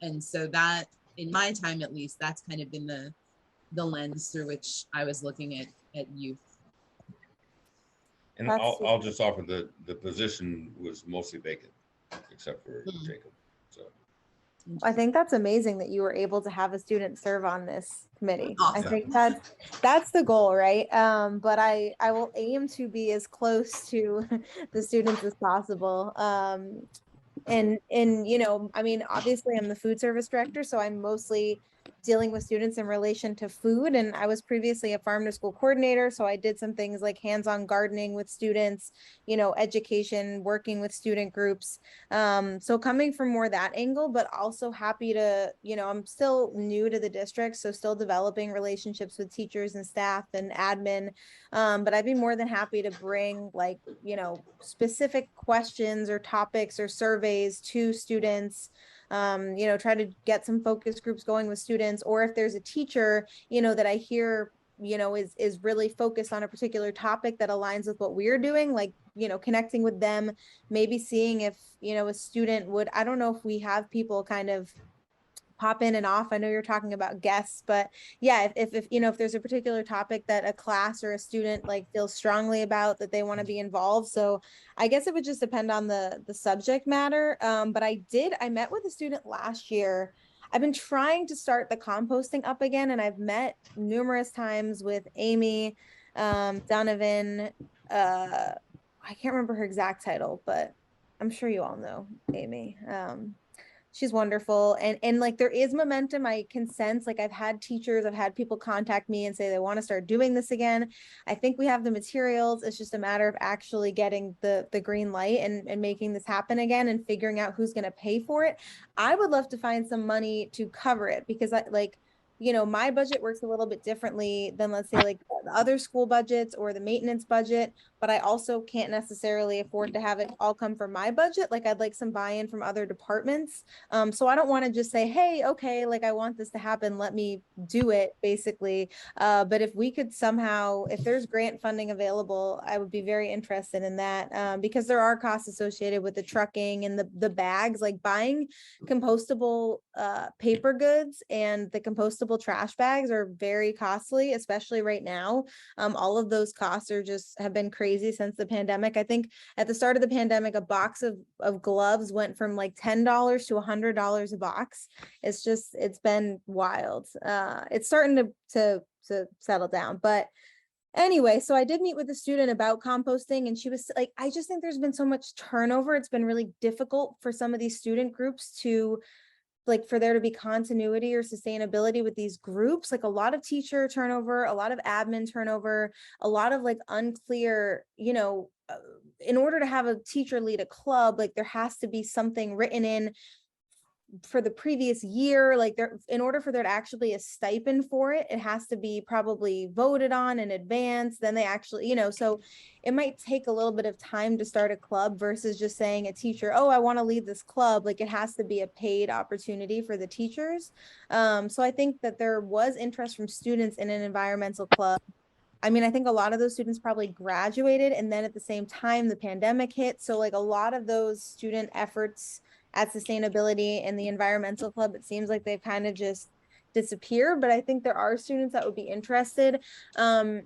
And so that, in my time at least, that's kind of been the lens through which I was looking at youth. And I'll just offer the position was mostly vacant, except for Jacob. So I think that's amazing that you were able to have a student serve on this committee. Awesome. I think that's the goal, right? But I will aim to be as close to the students as possible. And you know, I mean, obviously I'm the food service director, so I'm mostly dealing with students in relation to food. And I was previously a farm to school coordinator, so I did some things like hands-on gardening with students, you know, education, working with student groups. So coming from more that angle, but also happy to, you know, I'm still new to the district, so still developing relationships with teachers and staff and admin. But I'd be more than happy to bring, like, you know, specific questions or topics or surveys to students, you know, try to get some focus groups going with students, or if there's a teacher, you know, that I hear, you know, is really focused on a particular topic that aligns with what we're doing, like, you know, connecting with them, maybe seeing if, you know, a student would, I don't know if we have people kind of pop in and off. I know you're talking about guests, but yeah, if you know, if there's a particular topic that a class or a student like feels strongly about that they want to be involved. So I guess it would just depend on the subject matter. But I met with a student last year. I've been trying to start the composting up again, and I've met numerous times with Amy, Donovan, I can't remember her exact title, but I'm sure you all know Amy. She's wonderful. And like, there is momentum. I can sense, like, I've had people contact me and say they want to start doing this again. I think we have the materials. It's just a matter of actually getting the green light and making this happen again and figuring out who's going to pay for it. I would love to find some money to cover it, because you know, my budget works a little bit differently than, let's say, like the other school budgets or the maintenance budget, but I also can't necessarily afford to have it all come from my budget. Like I'd like some buy-in from other departments. So I don't want to just say, hey, okay, like I want this to happen, let me do it, basically. But if we could somehow, if there's grant funding available, I would be very interested in that, because there are costs associated with the trucking and the bags, like buying compostable paper goods and the compostable trash bags are very costly, especially right now. All of those costs are just have been crazy since the pandemic. I think at the start of the pandemic, a box of gloves went from like $10 to $100 a box. It's been wild. It's starting to settle down, but anyway, so I did meet with a student about composting, and she was like, I just think there's been so much turnover. It's been really difficult for some of these student groups to, like, for there to be continuity or sustainability with these groups. Like a lot of teacher turnover, a lot of admin turnover, a lot of like unclear, you know, in order to have a teacher lead a club, like there has to be something written in for the previous year, like there, in order for there to actually be a stipend for it, it has to be probably voted on in advance. Then they actually, you know, so it might take a little bit of time to start a club versus just saying a teacher, oh, I want to lead this club. Like it has to be a paid opportunity for the teachers. So I think that there was interest from students in an environmental club. I mean, I think a lot of those students probably graduated, and then at the same time the pandemic hit. So like a lot of those student efforts at sustainability and the environmental club, it seems like they've kind of just disappeared, but I think there are students that would be interested. And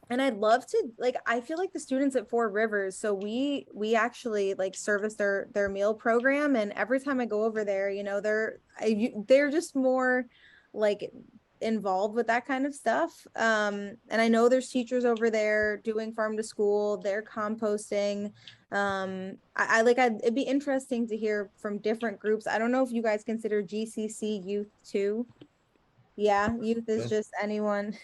I'd love to, like, I feel like the students at Four Rivers, so we actually like service their meal program, and every time I go over there, you know, they're just more like involved with that kind of stuff. And I know there's teachers over there doing farm to school, they're composting. It'd be interesting to hear from different groups. I don't know if you guys consider GCC youth too. Yeah, youth is just anyone.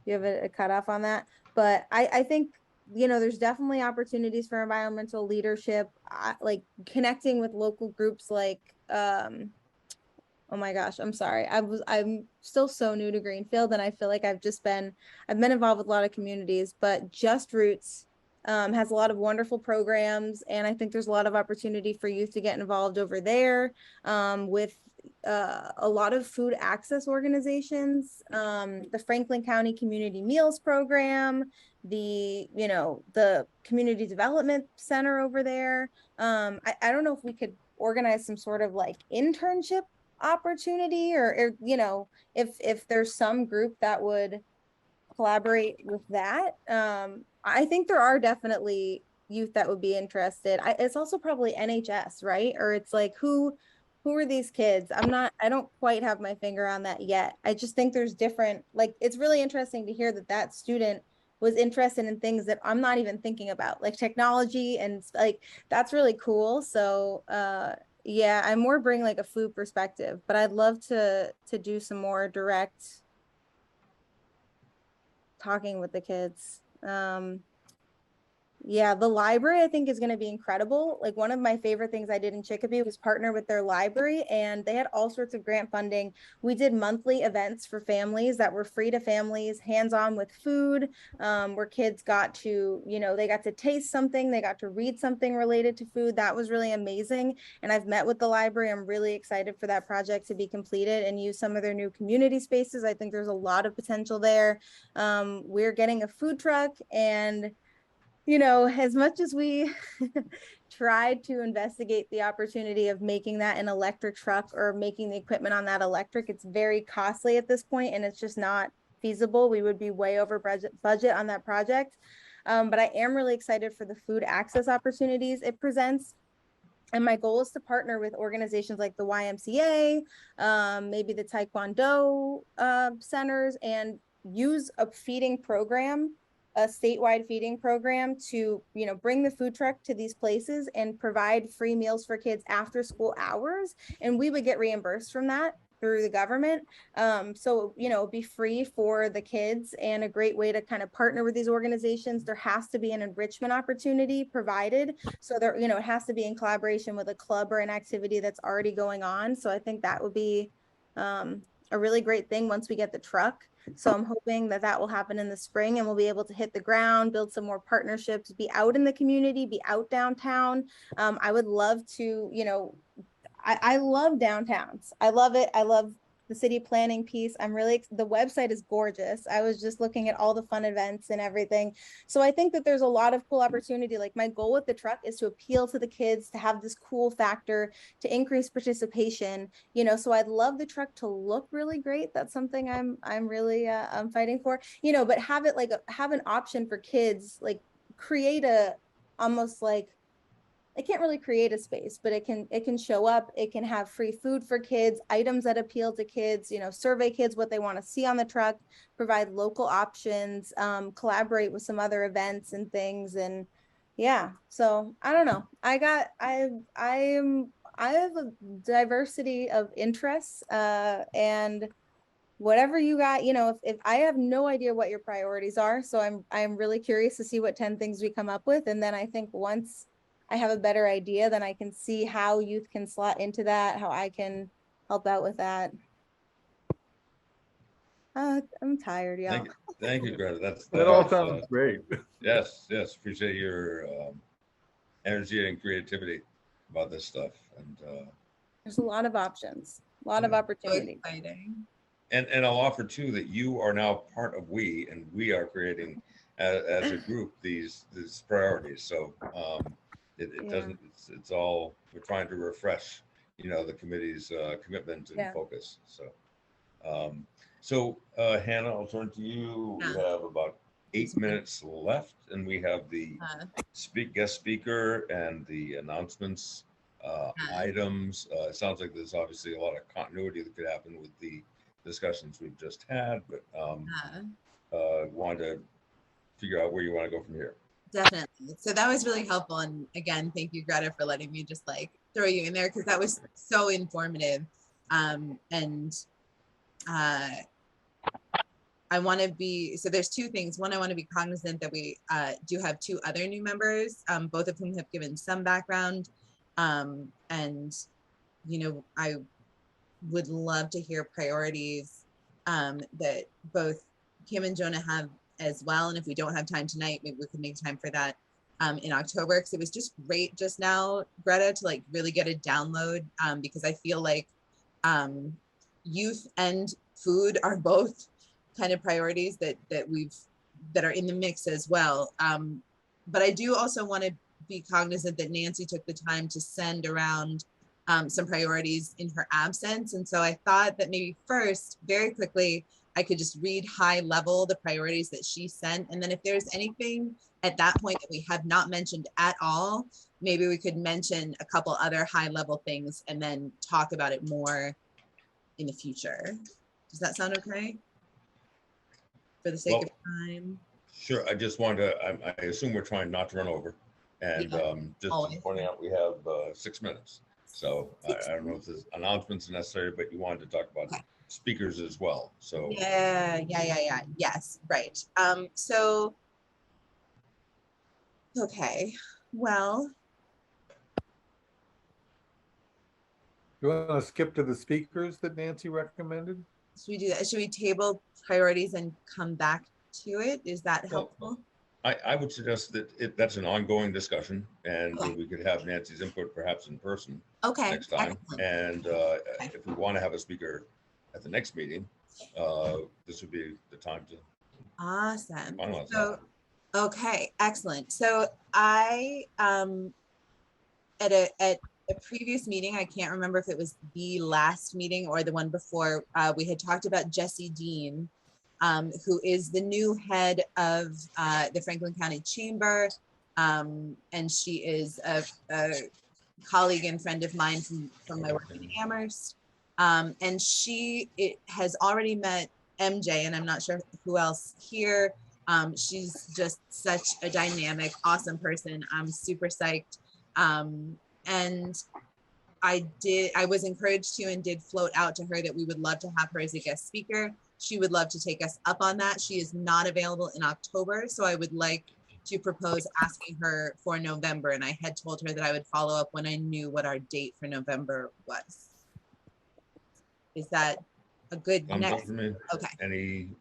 You have a cutoff on that, but I think, you know, there's definitely opportunities for environmental leadership, like connecting with local groups like, oh my gosh, I'm sorry. I'm still so new to Greenfield, and I feel like I've been involved with a lot of communities, but Just Roots has a lot of wonderful programs, and I think there's a lot of opportunity for youth to get involved over there, with a lot of food access organizations, the Franklin County Community Meals Program, the Community Development Center over there. I don't know if we could organize some sort of like internship opportunity, or you know, if there's some group that would collaborate with that. I think there are definitely youth that would be interested. It's also probably NHS, right? Or it's like who are these kids? I don't quite have my finger on that yet. I just think there's different, like, it's really interesting to hear that student was interested in things that I'm not even thinking about, like technology, and like that's really cool. So yeah, I more bring like a food perspective, but I'd love to do some more direct talking with the kids. Yeah, the library I think is going to be incredible. Like one of my favorite things I did in Chicopee was partner with their library, and they had all sorts of grant funding. We did monthly events for families that were free to families, hands-on with food, where kids got to, you know, they got to taste something, they got to read something related to food. That was really amazing. And I've met with the library. I'm really excited for that project to be completed and use some of their new community spaces. I think there's a lot of potential there. We're getting a food truck, and you know, as much as we tried to investigate the opportunity of making that an electric truck or making the equipment on that electric, it's very costly at this point, and it's just not feasible. We would be way over budget on that project. But I am really excited for the food access opportunities it presents. And my goal is to partner with organizations like the YMCA, maybe the Taekwondo centers, and use a feeding program, a statewide feeding program, to, you know, bring the food truck to these places and provide free meals for kids after school hours. And we would get reimbursed from that through the government. So, you know, be free for the kids, and a great way to kind of partner with these organizations. There has to be an enrichment opportunity provided. So there, you know, it has to be in collaboration with a club or an activity that's already going on. So I think that would be a really great thing once we get the truck. So I'm hoping that that will happen in the spring and we'll be able to hit the ground, build some more partnerships, be out in the community, be out downtown. I would love to, you know, I love downtowns. I love it. I love the city planning piece. The website is gorgeous. I was just looking at all the fun events and everything. So I think that there's a lot of cool opportunity. Like my goal with the truck is to appeal to the kids, to have this cool factor, to increase participation, you know, so I'd love the truck to look really great. That's something I'm really I'm fighting for, you know, but have it like have an option for kids, like create a almost like, it can't really create a space, but it can show up. It can have free food for kids, items that appeal to kids, you know, survey kids what they want to see on the truck, provide local options, collaborate with some other events and things. And yeah, so I don't know. I have a diversity of interests, and whatever you got, you know, if I have no idea what your priorities are, so I'm really curious to see what 10 things we come up with. And then I think once I have a better idea, then I can see how youth can slot into that, how I can help out with that. I'm tired, y'all. Thank you, Greta. That all sounds great. Yes, appreciate your energy and creativity about this stuff. And there's a lot of options, a lot of opportunity. So exciting. And I'll offer too that you are now part of we, and we are creating as a group these priorities. So it doesn't. It's all, we're trying to refresh, you know, the committee's commitment and focus. So Hannah, I'll turn to you. We have about 8 minutes left, and we have the guest speaker and the announcements items. It sounds like there's obviously a lot of continuity that could happen with the discussions we've just had, but wanted to figure out where you want to go from here. Definitely. So that was really helpful. And again, thank you, Greta, for letting me just like throw you in there, because that was so informative. I want to be, so there's two things. One, I want to be cognizant that we do have 2 other new members, both of whom have given some background. And, you know, I would love to hear priorities that both Kim and Jonah have as well. And if we don't have time tonight, maybe we can make time for that in October, because it was just great just now, Greta, to like really get a download, because I feel like youth and food are both kind of priorities that are in the mix as well. But I do also want to be cognizant that Nancy took the time to send around some priorities in her absence. And so I thought that maybe first, very quickly, I could just read high level the priorities that she sent. And then if there's anything at that point that we have not mentioned at all, maybe we could mention a couple other high level things and then talk about it more in the future. Does that sound okay? For the sake of time. Sure. I just wanted to, I assume we're trying not to run over. And just pointing out, we have 6 minutes. So I don't know if there's announcements necessary, but you wanted to talk about speakers as well. So yeah. Yes, right. So, okay, well. You want to skip to the speakers that Nancy recommended? Should we do that? Should we table priorities and come back to it? Is that helpful? I would suggest that that's an ongoing discussion, and we could have Nancy's input perhaps in person next time. Excellent. And if we want to have a speaker at the next meeting, this would be the time to. Awesome. So, okay, excellent. So I at a previous meeting, I can't remember if it was the last meeting or the one before, we had talked about Jessie Dean, who is the new head of the Franklin County Chamber. And she is a colleague and friend of mine from my work in Amherst. And she has already met MJ, and I'm not sure who else here. She's just such a dynamic, awesome person. I'm super psyched. And I was encouraged to and did float out to her that we would love to have her as a guest speaker. She would love to take us up on that. She is not available in October, so I would like to propose asking her for November. And I had told her that I would follow up when I knew what our date for November was. Is that a good Thumbs up next. for me. Okay,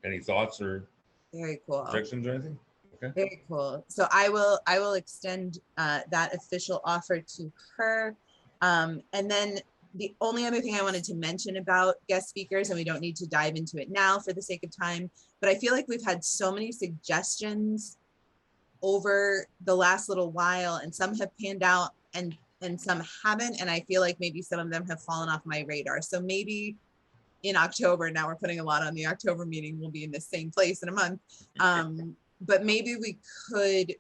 Any thoughts or very cool. projections or anything? Okay. Very cool. So I will extend that official offer to her. And then the only other thing I wanted to mention about guest speakers, and we don't need to dive into it now for the sake of time, but I feel like we've had so many suggestions over the last little while, and some have panned out and some haven't. And I feel like maybe some of them have fallen off my radar. So maybe in October, now we're putting a lot on the October meeting, we'll be in the same place in a month. But maybe we could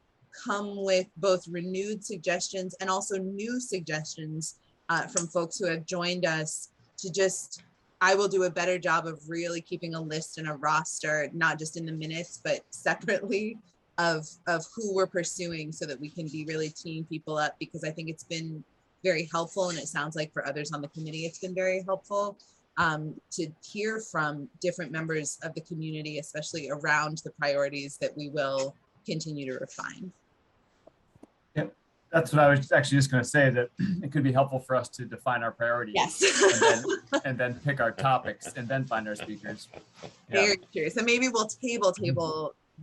come with both renewed suggestions and also new suggestions from folks who have joined us to just, I will do a better job of really keeping a list and a roster, not just in the minutes, but separately of who we're pursuing so that we can be really teeing people up, because I think it's been very helpful. And it sounds like for others on the committee, it's been very helpful to hear from different members of the community, especially around the priorities that we will continue to refine. Yep, that's what I was actually just going to say, that it could be helpful for us to define our priorities. Yes. and then pick our topics and then find our speakers. Yeah. Very true. So maybe we'll table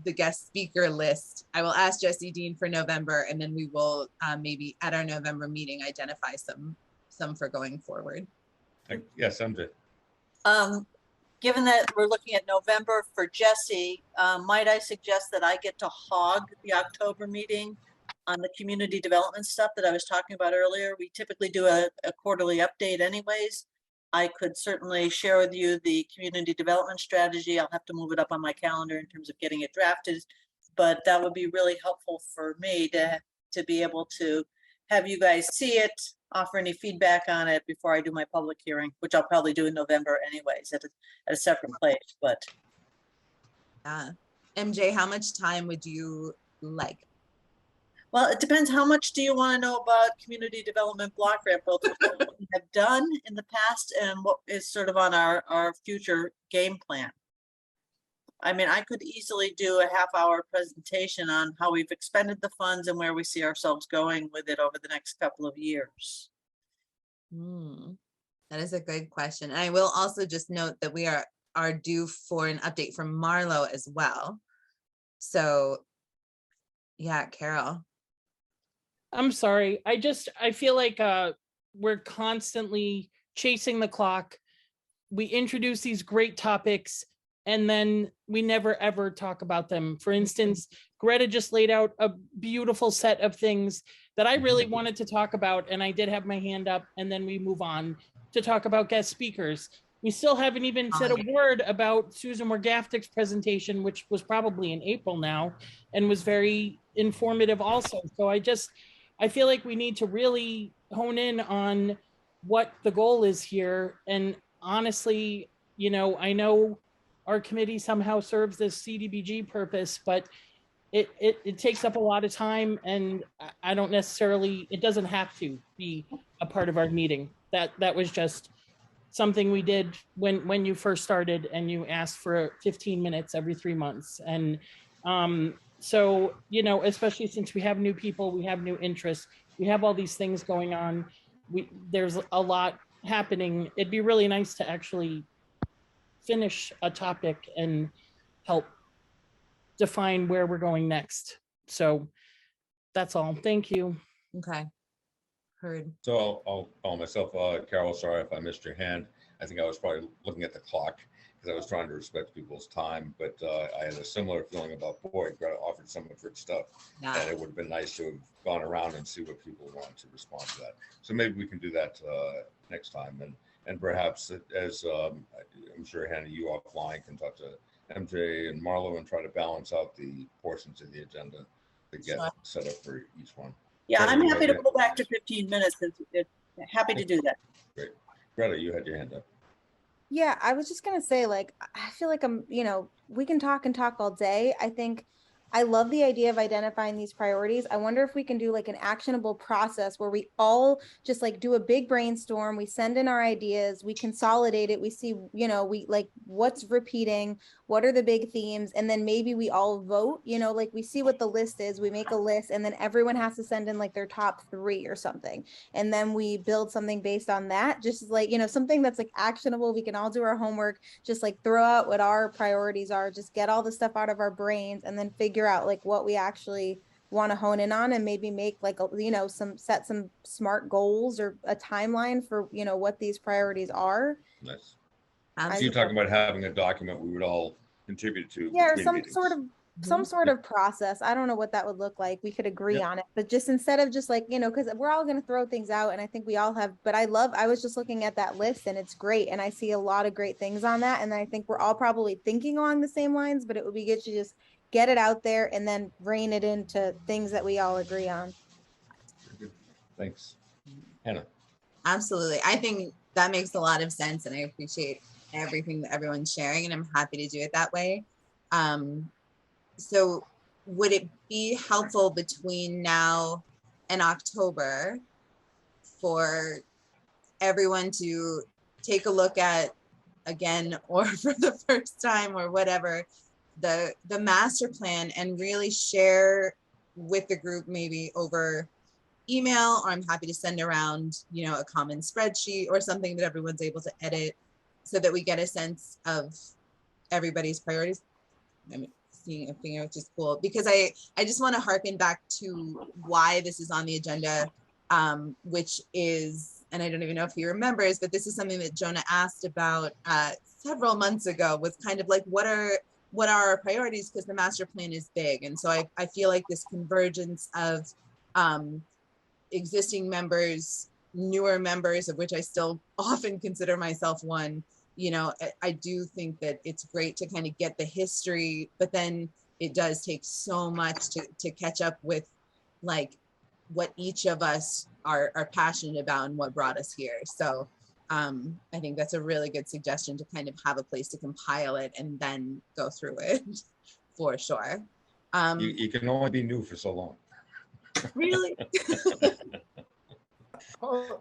the guest speaker list. I will ask Jesse Dean for November, and then we will maybe at our November meeting identify some for going forward. Yes, MJ. Given that we're looking at November for Jesse, might I suggest that I get to hog the October meeting on the community development stuff that I was talking about earlier? We typically do a quarterly update anyways. I could certainly share with you the community development strategy. I'll have to move it up on my calendar in terms of getting it drafted, but that would be really helpful for me to be able to have you guys see it, offer any feedback on it before I do my public hearing, which I'll probably do in November anyways at a separate place. But MJ, how much time would you like? Well, it depends. How much do you want to know about community development block grant, both what we have done in the past and what is sort of on our future game plan? I mean, I could easily do a half-hour presentation on how we've expended the funds and where we see ourselves going with it over the next couple of years. That is a good question. And I will also just note that we are due for an update from Marlo as well. So yeah, Carol. I'm sorry. I feel like we're constantly chasing the clock. We introduce these great topics and then we never ever talk about them. For instance, Greta just laid out a beautiful set of things that I really wanted to talk about, and I did have my hand up, and then we move on to talk about guest speakers. We still haven't even said a word about Susan Morgaftik's presentation, which was probably in April now and was very informative also. So I feel like we need to really hone in on what the goal is here. And honestly, you know, I know our committee somehow serves this CDBG purpose, but it takes up a lot of time, and I don't necessarily, it doesn't have to be a part of our meeting. That was just something we did when you first started and you asked for 15 minutes every 3 months. And so, you know, especially since we have new people, we have new interests, we have all these things going on. There's a lot happening. It'd be really nice to actually finish a topic and help define where we're going next. So that's all. Thank you. Okay. Heard. So I'll call myself, Carol, sorry if I missed your hand. I think I was probably looking at the clock because I was trying to respect people's time, but I had a similar feeling about, boy, Greta offered so much good stuff, and it would have been nice to have gone around and see what people want to respond to that. So maybe we can do that next time, and perhaps as I'm sure Hannah, you offline can talk to MJ and Marlo and try to balance out the portions of the agenda to get set up for each one. Yeah, I'm happy to go back to 15 minutes. Happy to do that. Great. Greta, you had your hand up. Yeah, I was just gonna say, like, I feel like you know, we can talk and talk all day. I think I love the idea of identifying these priorities. I wonder if we can do like an actionable process where we all just like do a big brainstorm. We send in our ideas, we consolidate it. We see, you know, we like what's repeating, what are the big themes, and then maybe we all vote, you know, like we see what the list is, we make a list, and then everyone has to send in like their top 3 or something. And then we build something based on that, just like, you know, something that's like actionable. We can all do our homework, just like throw out what our priorities are, just get all the stuff out of our brains, and then figure out like what we actually want to hone in on, and maybe make like, you know, set some smart goals or a timeline for, you know, what these priorities are. Nice. Absolutely. So you're talking about having a document we would all contribute to. Yeah, or between some meetings. sort of process. I don't know what that would look like. We could agree on it, but just instead of just like, you know, because we're all going to throw things out, and I think we all have, but I was just looking at that list, and it's great, and I see a lot of great things on that, and I think we're all probably thinking along the same lines, but it would be good to just get it out there and then rein it into things that we all agree on. Very good. Thanks. Hannah. Absolutely. I think that makes a lot of sense, and I appreciate everything that everyone's sharing, and I'm happy to do it that way. So would it be helpful between now and October for everyone to take a look at, again, or for the first time or whatever, the master plan, and really share with the group, maybe over email, or I'm happy to send around, you know, a common spreadsheet or something that everyone's able to edit, so that we get a sense of everybody's priorities. I'm seeing a finger, which is cool, because I just want to harken back to why this is on the agenda, which is, and I don't even know if he remembers, but this is something that Jonah asked about several months ago, was kind of like, what are our priorities, because the master plan is big. And so I feel like this convergence of existing members, newer members, of which I still often consider myself one, you know, I do think that it's great to kind of get the history, but then it does take so much to catch up with like what each of us are passionate about and what brought us here. So I think that's a really good suggestion, to kind of have a place to compile it and then go through it for sure. You can only be new for so long. Really?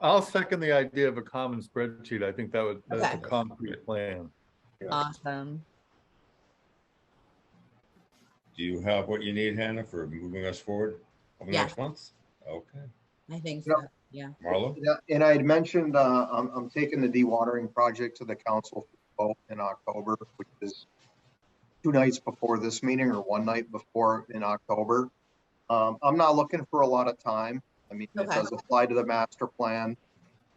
I'll second the idea of a common spreadsheet. I think that's Okay. a concrete plan. Awesome. Do you have what you need, Hannah, for moving us forward over the Yeah. next month? Okay. I think so. Yeah. Marlo? Yeah, and I had mentioned, I'm taking the dewatering project to the council for vote in October, which is 2 nights before this meeting, or 1 night before in October. I'm not looking for a lot of time. I mean, it does apply to the master plan.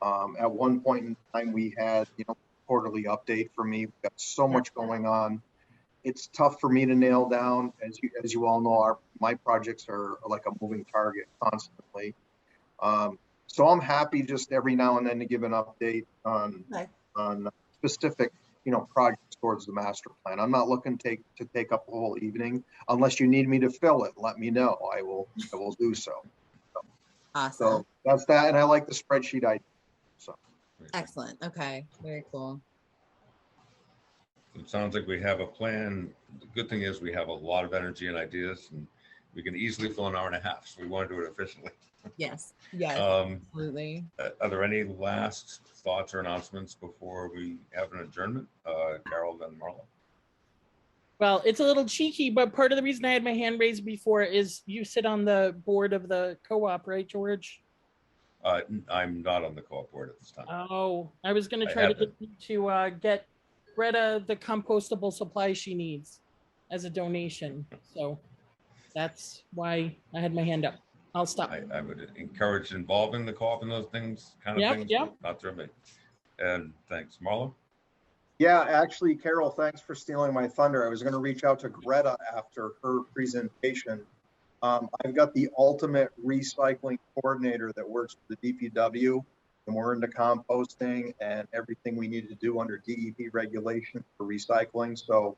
At one point in time, we had, you know, quarterly update for me. We've got so much going on. It's tough for me to nail down. As you all know, my projects are like a moving target constantly. So I'm happy just every now and then to give an update on specific, you know, projects towards the master plan. I'm not looking to take up a whole evening. Unless you need me to fill it, let me know. I will do so. Awesome. So that's that, and I like the spreadsheet idea. So Excellent. Okay. Very cool. It sounds like we have a plan. The good thing is we have a lot of energy and ideas, and we can easily fill an hour and a half. So we want to do it efficiently. Yes. Yes. Absolutely. Are there any last thoughts or announcements before we have an adjournment? Carol, then Marlo. Well, it's a little cheeky, but part of the reason I had my hand raised before is you sit on the board of the co-op, right, George? I'm not on the co-op board at this time. Oh, I was going to try to get Greta the compostable supplies she needs as a donation. So that's why I had my hand up. I'll stop. I would encourage involving the co-op in those things, kind of things, but not through me. And thanks, Marlo. yeah, actually, Carol, thanks for stealing my thunder. I was going to reach out to Greta after her presentation. I've got the ultimate recycling coordinator that works for the DPW, and we're into composting and everything we need to do under DEP regulation for recycling. So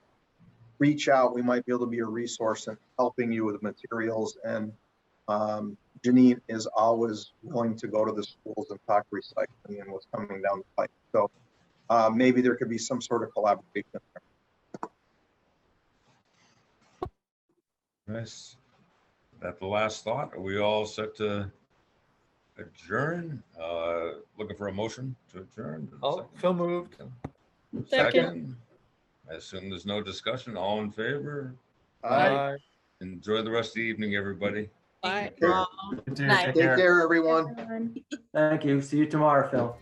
reach out. We might be able to be a resource in helping you with materials. And Janine is always willing to go to the schools and talk recycling and what's coming down the pipe. So maybe there could be some sort of collaboration there. Nice. That's the last thought. Are we all set to adjourn? Looking for a motion to adjourn? So moved. Second. I assume there's no discussion. All in favor? Bye. Enjoy the rest of the evening, everybody. Thank Care. you all. You too, Night. take Take care. care, everyone. Everyone. Thank you. See you tomorrow, Phil.